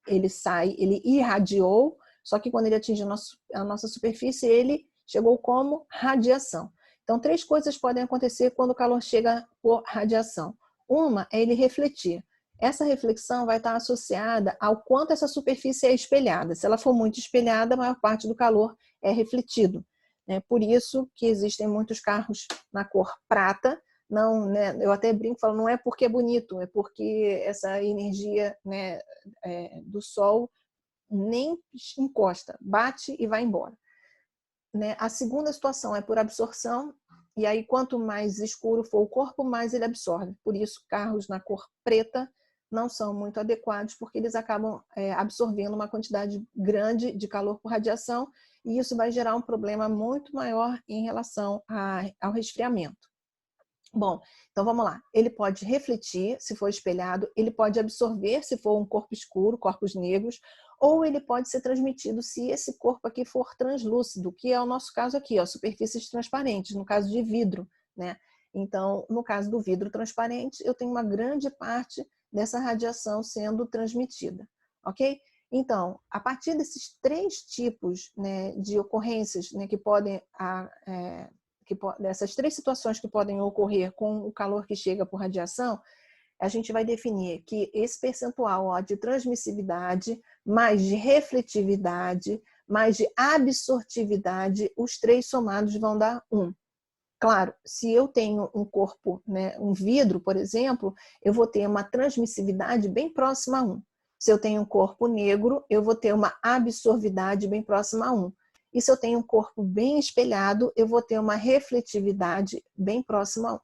ele irradiou, só que quando ele atinge a nossa superfície, ele chegou como radiação. Então, 3 coisas podem acontecer quando o calor chega por radiação. Uma é ele refletir. Essa reflexão vai estar associada ao quanto essa superfície é espelhada. Se ela for muito espelhada, a maior parte do calor é refletido. Por isso que existem muitos carros na cor prata. Não, né, eu até brinco, falo, não é porque é bonito, é porque essa energia, né, do sol nem encosta, bate e vai embora. Né? A segunda situação é por absorção, e aí quanto mais escuro for o corpo, mais ele absorve. Por isso, carros na cor preta não são muito adequados, porque eles acabam absorvendo uma quantidade grande de calor por radiação, e isso vai gerar um problema muito maior em relação ao resfriamento. Bom, então vamos lá. Ele pode refletir, se for espelhado, ele pode absorver, se for um corpo escuro, corpos negros, ou ele pode ser transmitido se esse corpo aqui for translúcido, que é o nosso caso aqui, ó, superfícies transparentes, no caso de vidro, né? Então, no caso do vidro transparente, eu tenho uma grande parte dessa radiação sendo transmitida, ok? Então, a partir desses 3 tipos, né, de ocorrências, né, que podem dessas 3 situações que podem ocorrer com o calor que chega por radiação, a gente vai definir que esse percentual, ó, de transmissividade, mais de refletividade, mais de absortividade, os 3 somados vão dar 1. Claro, se eu tenho um corpo, né, um vidro, por exemplo, eu vou ter uma transmissividade bem próxima a 1. Se eu tenho um corpo negro, eu vou ter uma absorvidade bem próxima a 1. E se eu tenho um corpo bem espelhado, eu vou ter uma refletividade bem próxima a 1.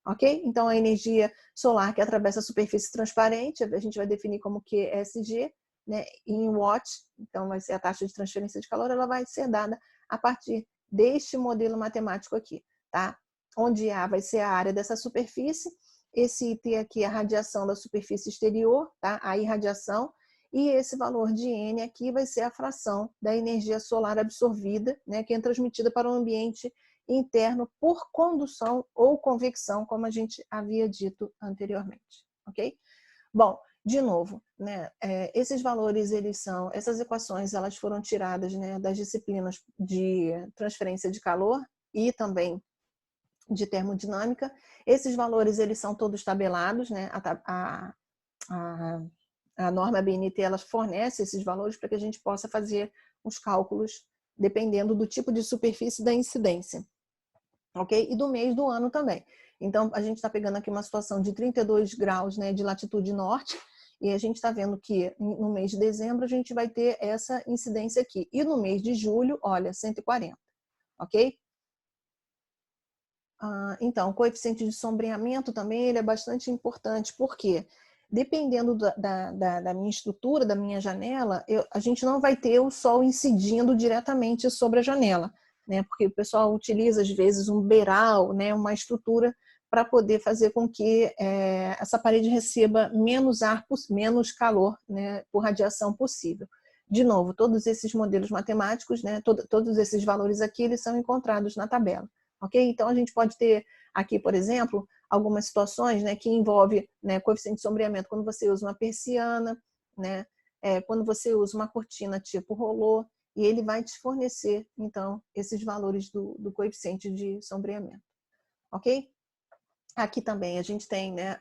Ok? Então, a energia solar que atravessa a superfície transparente, a gente vai definir como QSG, né, em watt, então vai ser a taxa de transferência de calor, ela vai ser dada a partir deste modelo matemático aqui, tá? Onde A vai ser a área dessa superfície, esse IT aqui é a radiação da superfície exterior, tá? A irradiação, e esse valor de N aqui vai ser a fração da energia solar absorvida, né, que é transmitida para o ambiente interno por condução ou convecção, como a gente havia dito anteriormente, ok? Bom, de novo, né, esses valores, essas equações, elas foram tiradas, né, das disciplinas de transferência de calor e também de termodinâmica. Esses valores, eles são todos tabelados, né, a norma BNT, ela fornece esses valores para que a gente possa fazer os cálculos dependendo do tipo de superfície da incidência, ok? E do mês do ano também. Então, a gente está pegando aqui uma situação de 32 graus, né, de latitude norte, e a gente está vendo que no mês de dezembro a gente vai ter essa incidência aqui. E no mês de julho, olha, 140, ok? Então, o coeficiente de sombreamento também ele é bastante importante, porque dependendo da minha estrutura, da minha janela, a gente não vai ter o sol incidindo diretamente sobre a janela, né? Porque o pessoal utiliza, às vezes, um beiral, né? Uma estrutura para poder fazer com que essa parede receba menos calor, né? Por radiação possível. De novo, todos esses modelos matemáticos, né? Todos esses valores aqui, eles são encontrados na tabela. Ok? Então, a gente pode ter aqui, por exemplo, algumas situações, né, que envolve, né, coeficiente de sombreamento quando você usa uma persiana, né, quando você usa uma cortina tipo rolô, e ele vai te fornecer, então, esses valores do coeficiente de sombreamento, ok? Aqui também a gente tem, né,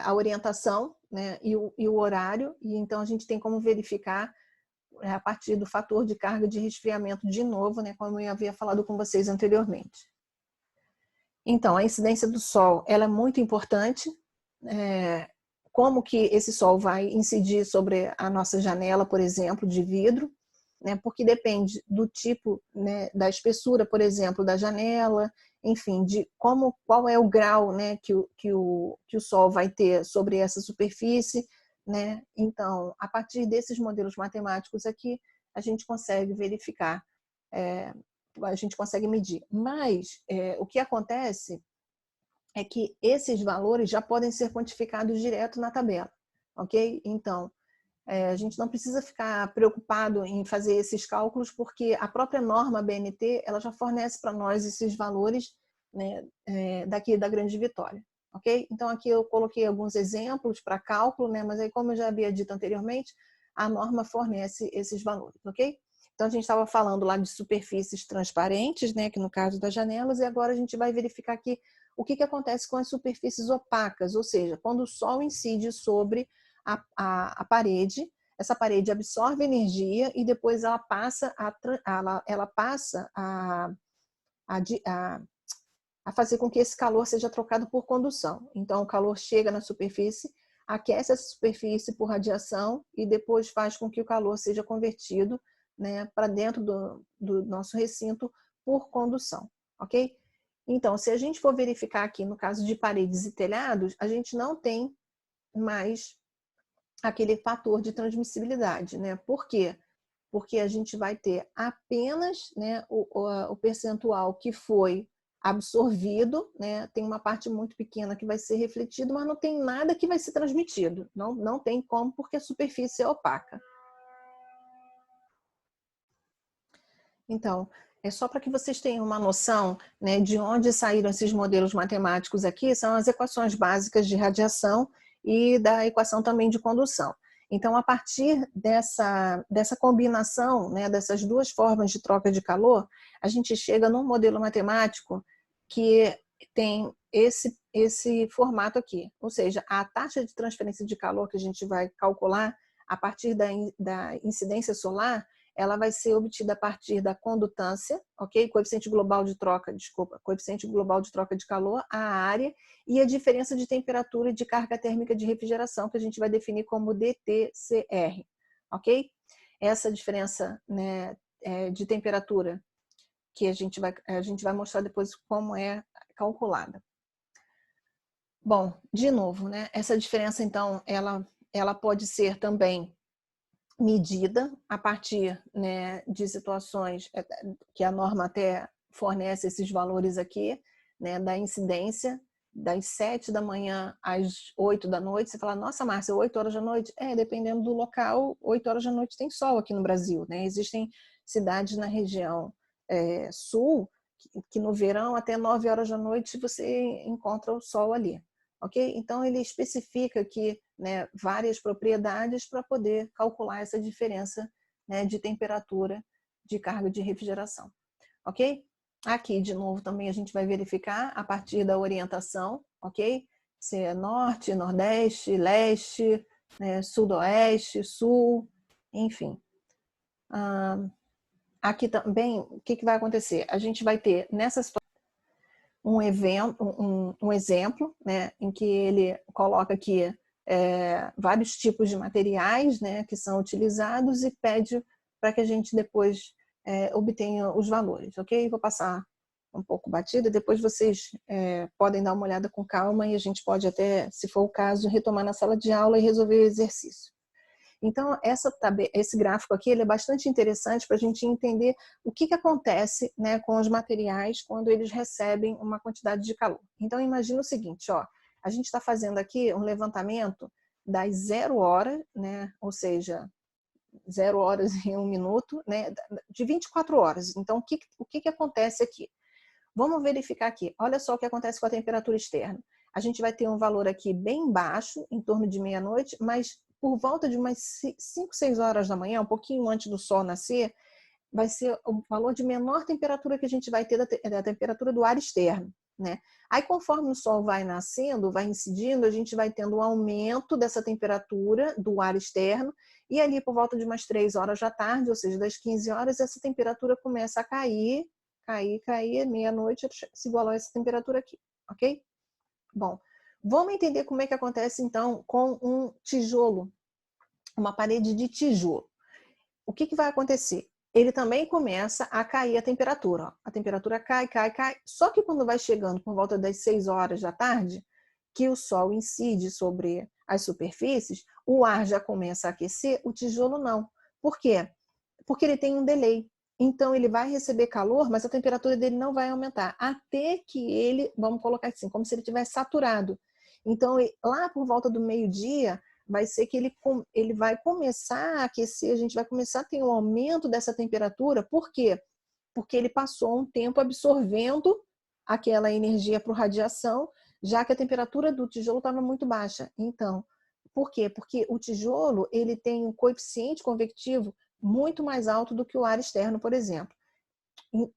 a orientação, né, e o horário, e então a gente tem como verificar a partir do fator de carga de resfriamento de novo, né, como eu havia falado com vocês anteriormente. Então, a incidência do sol, ela é muito importante. Como que esse sol vai incidir sobre a nossa janela, por exemplo, de vidro, né? Porque depende do tipo, né, da espessura, por exemplo, da janela, enfim, de qual é o grau, né, que o sol vai ter sobre essa superfície, né? Então, a partir desses modelos matemáticos aqui, a gente consegue verificar, a gente consegue medir. Mas o que acontece é que esses valores já podem ser quantificados direto na tabela, ok? Então, a gente não precisa ficar preocupado em fazer esses cálculos, porque a própria norma BNT ela já fornece para nós esses valores, né, daqui da Grande Vitória, ok? Então, aqui eu coloquei alguns exemplos para cálculo, né, mas aí, como eu já havia dito anteriormente, a norma fornece esses valores, ok? Então, a gente estava falando lá de superfícies transparentes, né, que no caso das janelas, e agora a gente vai verificar aqui o que acontece com as superfícies opacas, ou seja, quando o sol incide sobre a parede, essa parede absorve energia e depois ela passa a fazer com que esse calor seja trocado por condução. Então, o calor chega na superfície, aquece essa superfície por radiação e depois faz com que o calor seja convertido, né, para dentro do nosso recinto por condução, ok? Então, se a gente for verificar aqui no caso de paredes e telhados, a gente não tem mais aquele fator de transmissibilidade, né? Por quê? Porque a gente vai ter apenas, né, o percentual que foi absorvido, né? Tem uma parte muito pequena que vai ser refletido, mas não tem nada que vai ser transmitido. Não tem como, porque a superfície é opaca. Então, é só para que vocês tenham uma noção, né, de onde saíram esses modelos matemáticos aqui, são as equações básicas de radiação e da equação também de condução. Então, a partir dessa combinação, né, dessas duas formas de troca de calor, a gente chega num modelo matemático que tem esse formato aqui, ou seja, a taxa de transferência de calor que a gente vai calcular a partir da incidência solar, ela vai ser obtida a partir da condutância, ok? Coeficiente global de troca, coeficiente global de troca de calor, a área e a diferença de temperatura e de carga térmica de refrigeração, que a gente vai definir como DTCR, ok? Essa diferença, né, de temperatura que a gente vai mostrar depois como é calculada. Bom, de novo, né? Essa diferença, então, ela pode ser também medida a partir, né, de situações que a norma até fornece esses valores aqui, né, da incidência das 7 da manhã às 8 da noite. Você fala, nossa, Márcia, 8 horas da noite? Dependendo do local, 8 horas da noite tem sol aqui no Brasil, né? Existem cidades na região sul que no verão até 9 horas da noite você encontra o sol ali. Ok? Então, ele especifica aqui, né, várias propriedades para poder calcular essa diferença, né, de temperatura de carga de refrigeração. Ok? Aqui, de novo, também a gente vai verificar a partir da orientação, ok? Se é norte, nordeste, leste, né, sudoeste, sul, enfim. Aqui também, o que vai acontecer? A gente vai ter nessa situação um exemplo, né, em que ele coloca aqui vários tipos de materiais, né, que são utilizados e pede para que a gente depois obtenha os valores, ok? Vou passar um pouco batida e depois vocês podem dar uma olhada com calma e a gente pode até, se for o caso, retomar na sala de aula e resolver o exercício. Então, esse gráfico aqui ele é bastante interessante para a gente entender o que acontece, né, com os materiais quando eles recebem uma quantidade de calor. Então, imagina o seguinte, ó, a gente está fazendo aqui um levantamento das 0 horas, né, ou seja, 0 horas e 1 minuto, né, de 24 horas. Então, o que acontece aqui? Vamos verificar aqui. Olha só o que acontece com a temperatura externa. a gente vai ter um valor aqui bem baixo, em torno de meia-noite, mas por volta de umas 5, 6 horas da manhã, um pouquinho antes do sol nascer, vai ser o valor de menor temperatura que a gente vai ter da temperatura do ar externo, né? Aí, conforme o sol vai nascendo, vai incidindo, a gente vai tendo um aumento dessa temperatura do ar externo, e ali por volta de umas 3 horas da tarde, ou seja, das 15 horas, essa temperatura começa a cair, meia-noite se igualou a essa temperatura aqui, ok? Bom, vamos entender como é que acontece, então, com um tijolo, uma parede de tijolo. O que vai acontecer? Ele também começa a cair a temperatura. Ó. A temperatura cai. Só que quando vai chegando por volta das 6 horas da tarde, que o sol incide sobre as superfícies, o ar já começa a aquecer, o tijolo não. Por quê? Porque ele tem um delay. Então, ele vai receber calor, mas a temperatura dele não vai aumentar. Até que ele, vamos colocar assim, como se ele tivesse saturado. Então, lá por volta do meio-dia, vai ser que ele vai começar a aquecer, a gente vai começar a ter um aumento dessa temperatura. Por quê? Porque ele passou um tempo absorvendo aquela energia por radiação, já que a temperatura do tijolo estava muito baixa. Então, por quê? Porque o tijolo ele tem um coeficiente convectivo muito mais alto do que o ar externo, por exemplo.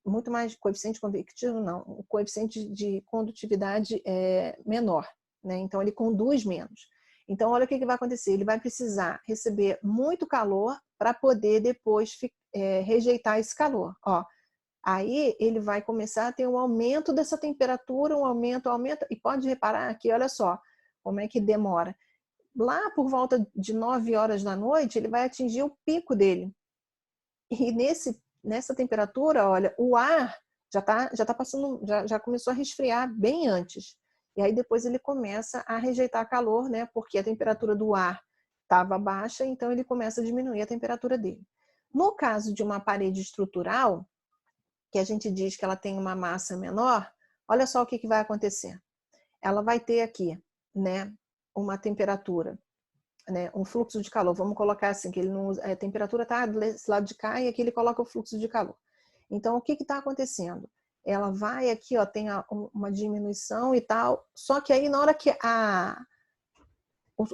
Muito mais coeficiente convectivo, não. O coeficiente de condutividade é menor, né? Então, ele conduz menos. Então, olha o que vai acontecer. Ele vai precisar receber muito calor para poder depois rejeitar esse calor. Ó, aí ele vai começar a ter um aumento dessa temperatura, um aumento. E pode reparar aqui, olha só, como é que demora. Lá por volta de 9 horas da noite, ele vai atingir o pico dele. E nessa temperatura, olha, o ar já tá passando, já começou a resfriar bem antes. E aí depois ele começa a rejeitar calor, né? Porque a temperatura do ar estava baixa, então ele começa a diminuir a temperatura dele. No caso de uma parede estrutural, que a gente diz que ela tem uma massa menor, olha só o que vai acontecer. Ela vai ter aqui, né, uma temperatura, né, um fluxo de calor. Vamos colocar assim, que ele não, a temperatura está desse lado de cá e aqui ele coloca o fluxo de calor. Então, o que está acontecendo? Ela vai aqui, ó, tem uma diminuição e tal, só que aí na hora que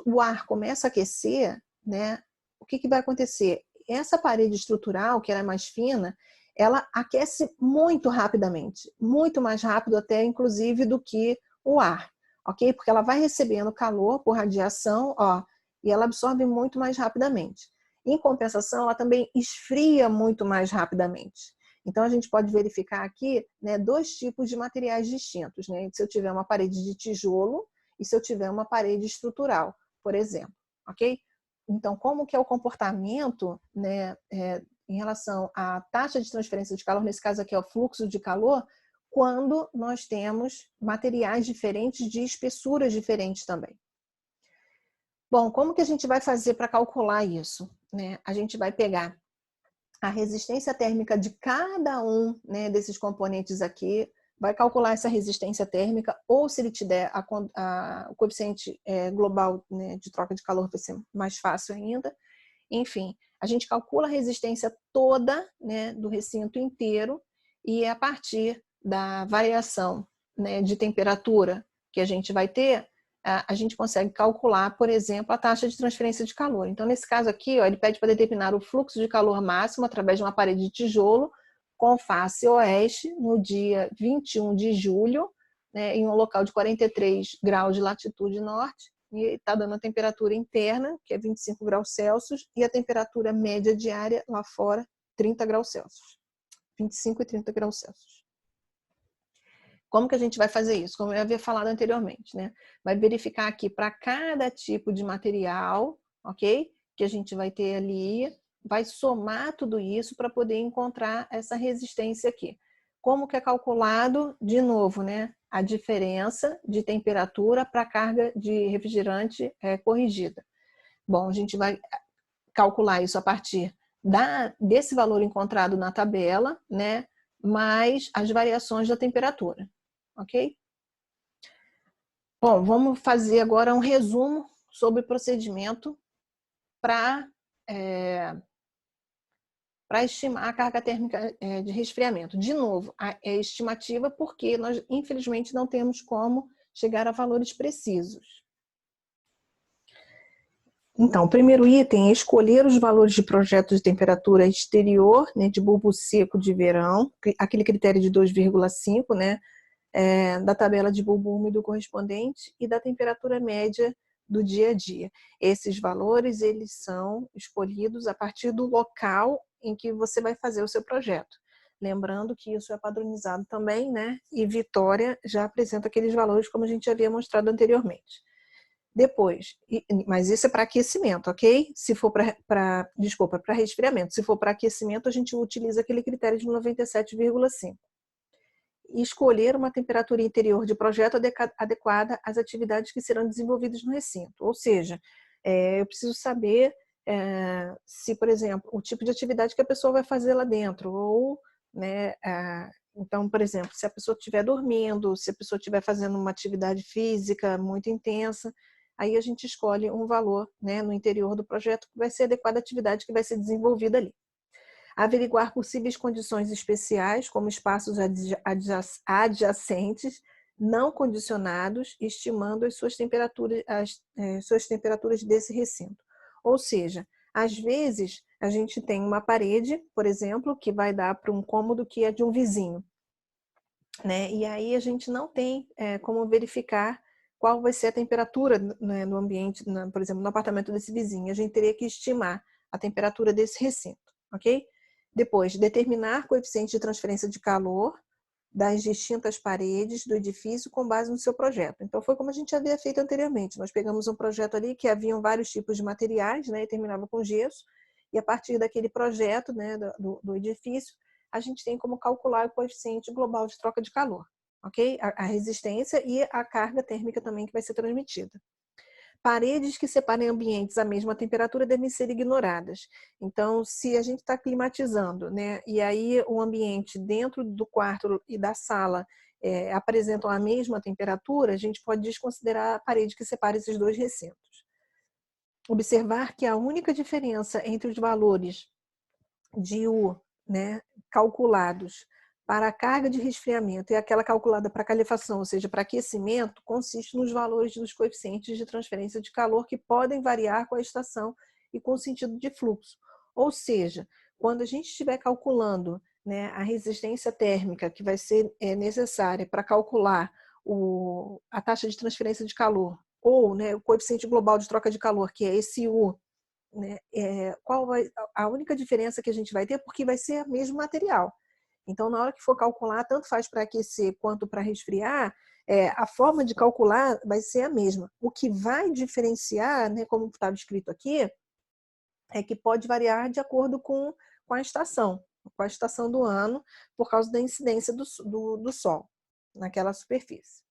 o ar começa a aquecer, né, o que vai acontecer? Essa parede estrutural, que era mais fina, ela aquece muito rapidamente, muito mais rápido até, inclusive, do que o ar, ok? Porque ela vai recebendo calor por radiação, ó, e ela absorve muito mais rapidamente. Em compensação, ela também esfria muito mais rapidamente. Então, a gente pode verificar aqui, né, 2 tipos de materiais distintos, né? Se eu tiver uma parede de tijolo e se eu tiver uma parede estrutural, por exemplo, ok? Então, como que é o comportamento, né, em relação à taxa de transferência de calor, nesse caso aqui é o fluxo de calor, quando nós temos materiais diferentes de espessuras diferentes também. Bom, como que a gente vai fazer para calcular isso? Né? A gente vai pegar a resistência térmica de cada um, né, desses componentes aqui, vai calcular essa resistência térmica, ou se ele te der o coeficiente global, né, de troca de calor, vai ser mais fácil ainda. Enfim, a gente calcula a resistência toda, né, do recinto inteiro, e a partir da variação, né, de temperatura que a gente vai ter, a gente consegue calcular, por exemplo, a taxa de transferência de calor. Então, nesse caso aqui, ó, ele pede para determinar o fluxo de calor máximo através de uma parede de tijolo com face oeste no dia 21 de julho, né, em um local de 43 graus de latitude norte, e está dando a temperatura interna, que é 25 graus Celsius, e a temperatura média diária lá fora, 30 graus Celsius. 25 e 30 graus Celsius. Como que a gente vai fazer isso? Como eu havia falado anteriormente, né? Vai verificar aqui para cada tipo de material, ok? Que a gente vai ter ali, vai somar tudo isso para poder encontrar essa resistência aqui. Como que é calculado, de novo, né? A diferença de temperatura para a carga de refrigerante corrigida. Bom, a gente vai calcular isso a partir desse valor encontrado na tabela, né? Mais as variações da temperatura. Ok? Bom, vamos fazer agora um resumo sobre o procedimento para estimar a carga térmica de resfriamento. De novo, é estimativa porque nós, infelizmente, não temos como chegar a valores precisos. Então, o primeiro item é escolher os valores de projeto de temperatura exterior, né, de bulbo seco de verão, aquele critério de 2,5, né, da tabela de bulbo úmido correspondente e da temperatura média do dia a dia. Esses valores, eles são escolhidos a partir do local em que você vai fazer o seu projeto. Lembrando que isso é padronizado também, né? E Vitória já apresenta aqueles valores como a gente havia mostrado anteriormente. Depois, mas isso é para aquecimento, ok? Se for para resfriamento. Se for para aquecimento, a gente utiliza aquele critério de 97,5. E escolher uma temperatura interior de projeto adequada às atividades que serão desenvolvidas no recinto. Ou seja, eu preciso saber se, por exemplo, o tipo de atividade que a pessoa vai fazer lá dentro, ou, né, então, por exemplo, se a pessoa estiver dormindo, se a pessoa estiver fazendo uma atividade física muito intensa, aí a gente escolhe um valor, né, no interior do projeto que vai ser adequado à atividade que vai ser desenvolvida ali. Averiguar possíveis condições especiais, como espaços adjacentes, não condicionados, estimando as suas temperaturas desse recinto. Ou seja, às vezes a gente tem uma parede, por exemplo, que vai dar para um cômodo que é de um vizinho, né? E aí a gente não tem como verificar qual vai ser a temperatura, né, no ambiente, por exemplo, no apartamento desse vizinho. A gente teria que estimar a temperatura desse recinto, ok? Depois, determinar coeficiente de transferência de calor das distintas paredes do edifício com base no seu projeto. Então, foi como a gente havia feito anteriormente. Nós pegamos um projeto ali que haviam vários tipos de materiais, né, e terminava com gesso, e a partir daquele projeto, né, do edifício, a gente tem como calcular o coeficiente global de troca de calor, ok? A resistência e a carga térmica também que vai ser transmitida. Paredes que separem ambientes à mesma temperatura devem ser ignoradas. Então, se a gente está climatizando, né, e aí o ambiente dentro do quarto e da sala apresentam a mesma temperatura, a gente pode desconsiderar a parede que separa esses dois recintos. Observar que a única diferença entre os valores de U, né, calculados para a carga de resfriamento e aquela calculada para calefação, ou seja, para aquecimento, consiste nos valores dos coeficientes de transferência de calor que podem variar com a estação e com o sentido de fluxo. Ou seja, quando a gente estiver calculando, né, a resistência térmica que vai ser necessária para calcular a taxa de transferência de calor, ou, né, o coeficiente global de troca de calor, que é esse U, né, a única diferença que a gente vai ter, porque vai ser o mesmo material. Então, na hora que for calcular, tanto faz para aquecer quanto para resfriar, a forma de calcular vai ser a mesma. O que vai diferenciar, né, como está escrito aqui, é que pode variar de acordo com a estação do ano, por causa da incidência do sol naquela superfície.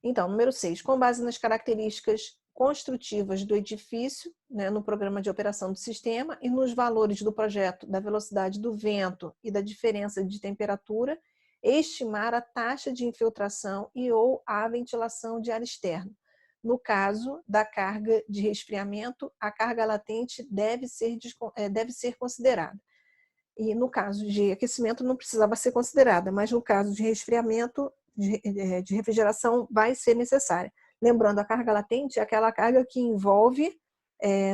Então, número 6, com base nas características construtivas do edifício, né, no programa de operação do sistema e nos valores do projeto da velocidade do vento e da diferença de temperatura, estimar a taxa de infiltração e ou a ventilação de ar externo. No caso da carga de resfriamento, a carga latente deve ser considerada. E no caso de aquecimento não precisava ser considerada, mas no caso de resfriamento, de refrigeração, vai ser necessária. Lembrando, a carga latente é aquela carga que envolve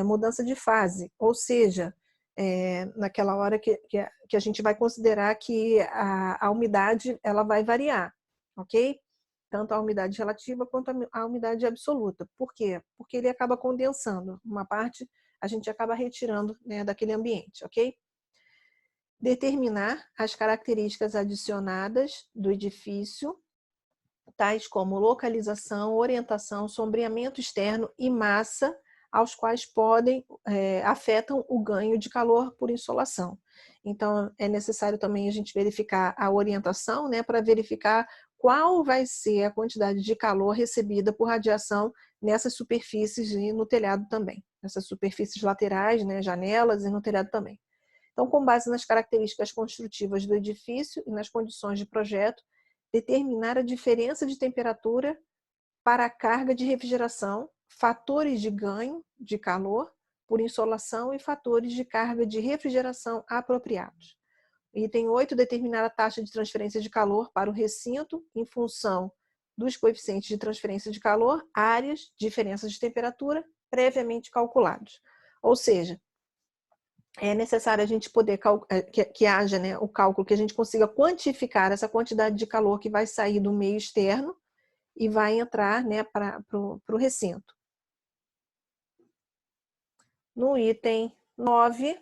mudança de fase, ou seja, naquela hora que a gente vai considerar que a umidade ela vai variar, ok? Tanto a umidade relativa quanto a umidade absoluta. Por quê? Porque ele acaba condensando. Uma parte a gente acaba retirando, né, daquele ambiente, ok? Determinar as características adicionadas do edifício, tais como localização, orientação, sombreamento externo e massa, aos quais afetam o ganho de calor por insolação. Então, é necessário também a gente verificar a orientação, né, para verificar qual vai ser a quantidade de calor recebida por radiação nessas superfícies e no telhado também. Nessas superfícies laterais, né, janelas e no telhado também. Então, com base nas características construtivas do edifício e nas condições de projeto, determinar a diferença de temperatura para a carga de refrigeração, fatores de ganho de calor por insolação e fatores de carga de refrigeração apropriados. Item 8, determinar a taxa de transferência de calor para o recinto em função dos coeficientes de transferência de calor, áreas, diferenças de temperatura, previamente calculados. Ou seja, é necessário a gente poder que haja, né, o cálculo, que a gente consiga quantificar essa quantidade de calor que vai sair do meio externo e vai entrar, né, para o recinto. No item 9,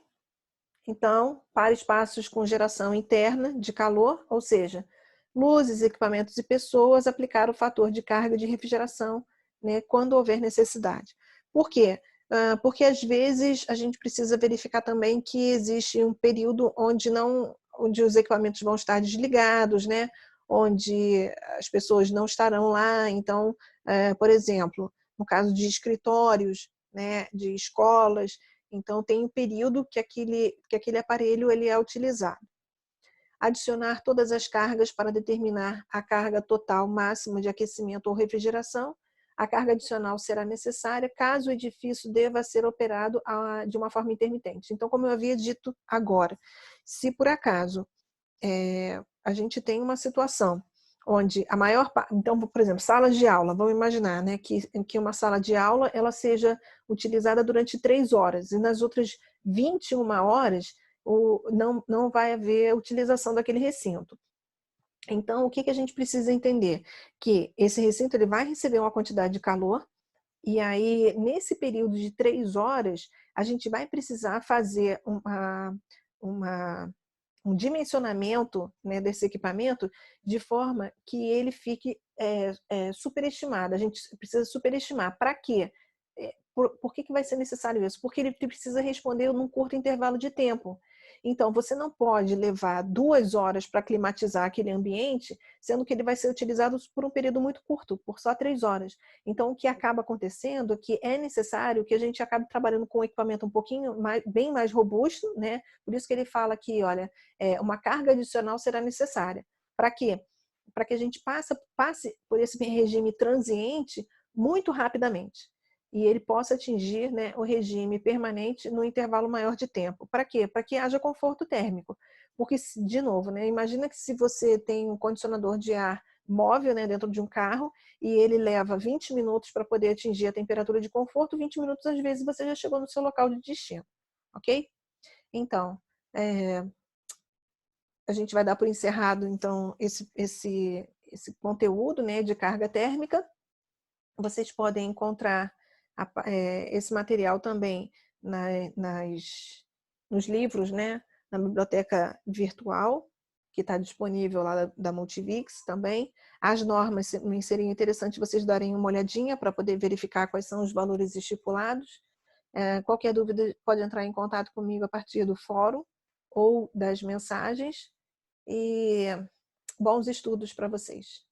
então, para espaços com geração interna de calor, ou seja, luzes, equipamentos e pessoas, aplicar o fator de carga de refrigeração, né, quando houver necessidade. Por quê? Porque às vezes a gente precisa verificar também que existe um período onde os equipamentos vão estar desligados, né, onde as pessoas não estarão lá. Então, por exemplo, no caso de escritórios, né, de escolas, então tem um período que aquele aparelho ele é utilizado. Adicionar todas as cargas para determinar a carga total máxima de aquecimento ou refrigeração. A carga adicional será necessária caso o edifício deva ser operado de uma forma intermitente. Então, como eu havia dito agora, se por acaso a gente tem uma situação onde a maior parte, então, por exemplo, salas de aula, vamos imaginar, né, que uma sala de aula ela seja utilizada durante 3 horas e nas outras 21 horas não vai haver utilização daquele recinto. Então, o que a gente precisa entender? Que esse recinto ele vai receber uma quantidade de calor e aí, nesse período de 3 horas, a gente vai precisar fazer um dimensionamento, né, desse equipamento de forma que ele fique superestimado. A gente precisa superestimar. Para quê? Por que vai ser necessário isso? Porque ele precisa responder num curto intervalo de tempo. Então, você não pode levar 2 horas para climatizar aquele ambiente, sendo que ele vai ser utilizado por um período muito curto, por só 3 horas. Então, o que acaba acontecendo é que é necessário que a gente acabe trabalhando com um equipamento um pouquinho bem mais robusto, né? Por isso que ele fala que, olha, uma carga adicional será necessária. Para quê? Para que a gente passe por esse regime transiente muito rapidamente e ele possa atingir, né, o regime permanente no intervalo maior de tempo. Para quê? Para que haja conforto térmico. Porque, de novo, né, imagina que se você tem um condicionador de ar móvel, né, dentro de um carro e ele leva 20 minutos para poder atingir a temperatura de conforto, 20 minutos às vezes você já chegou no seu local de destino, ok? Então, a gente vai dar por encerrado então esse conteúdo, né, de carga térmica. Vocês podem encontrar esse material também nos livros, né, na biblioteca virtual, que está disponível lá da Multivix também. As normas seriam interessante vocês darem uma olhadinha para poder verificar quais são os valores estipulados. Qualquer dúvida pode entrar em contato comigo a partir do fórum ou das mensagens. E bons estudos para vocês.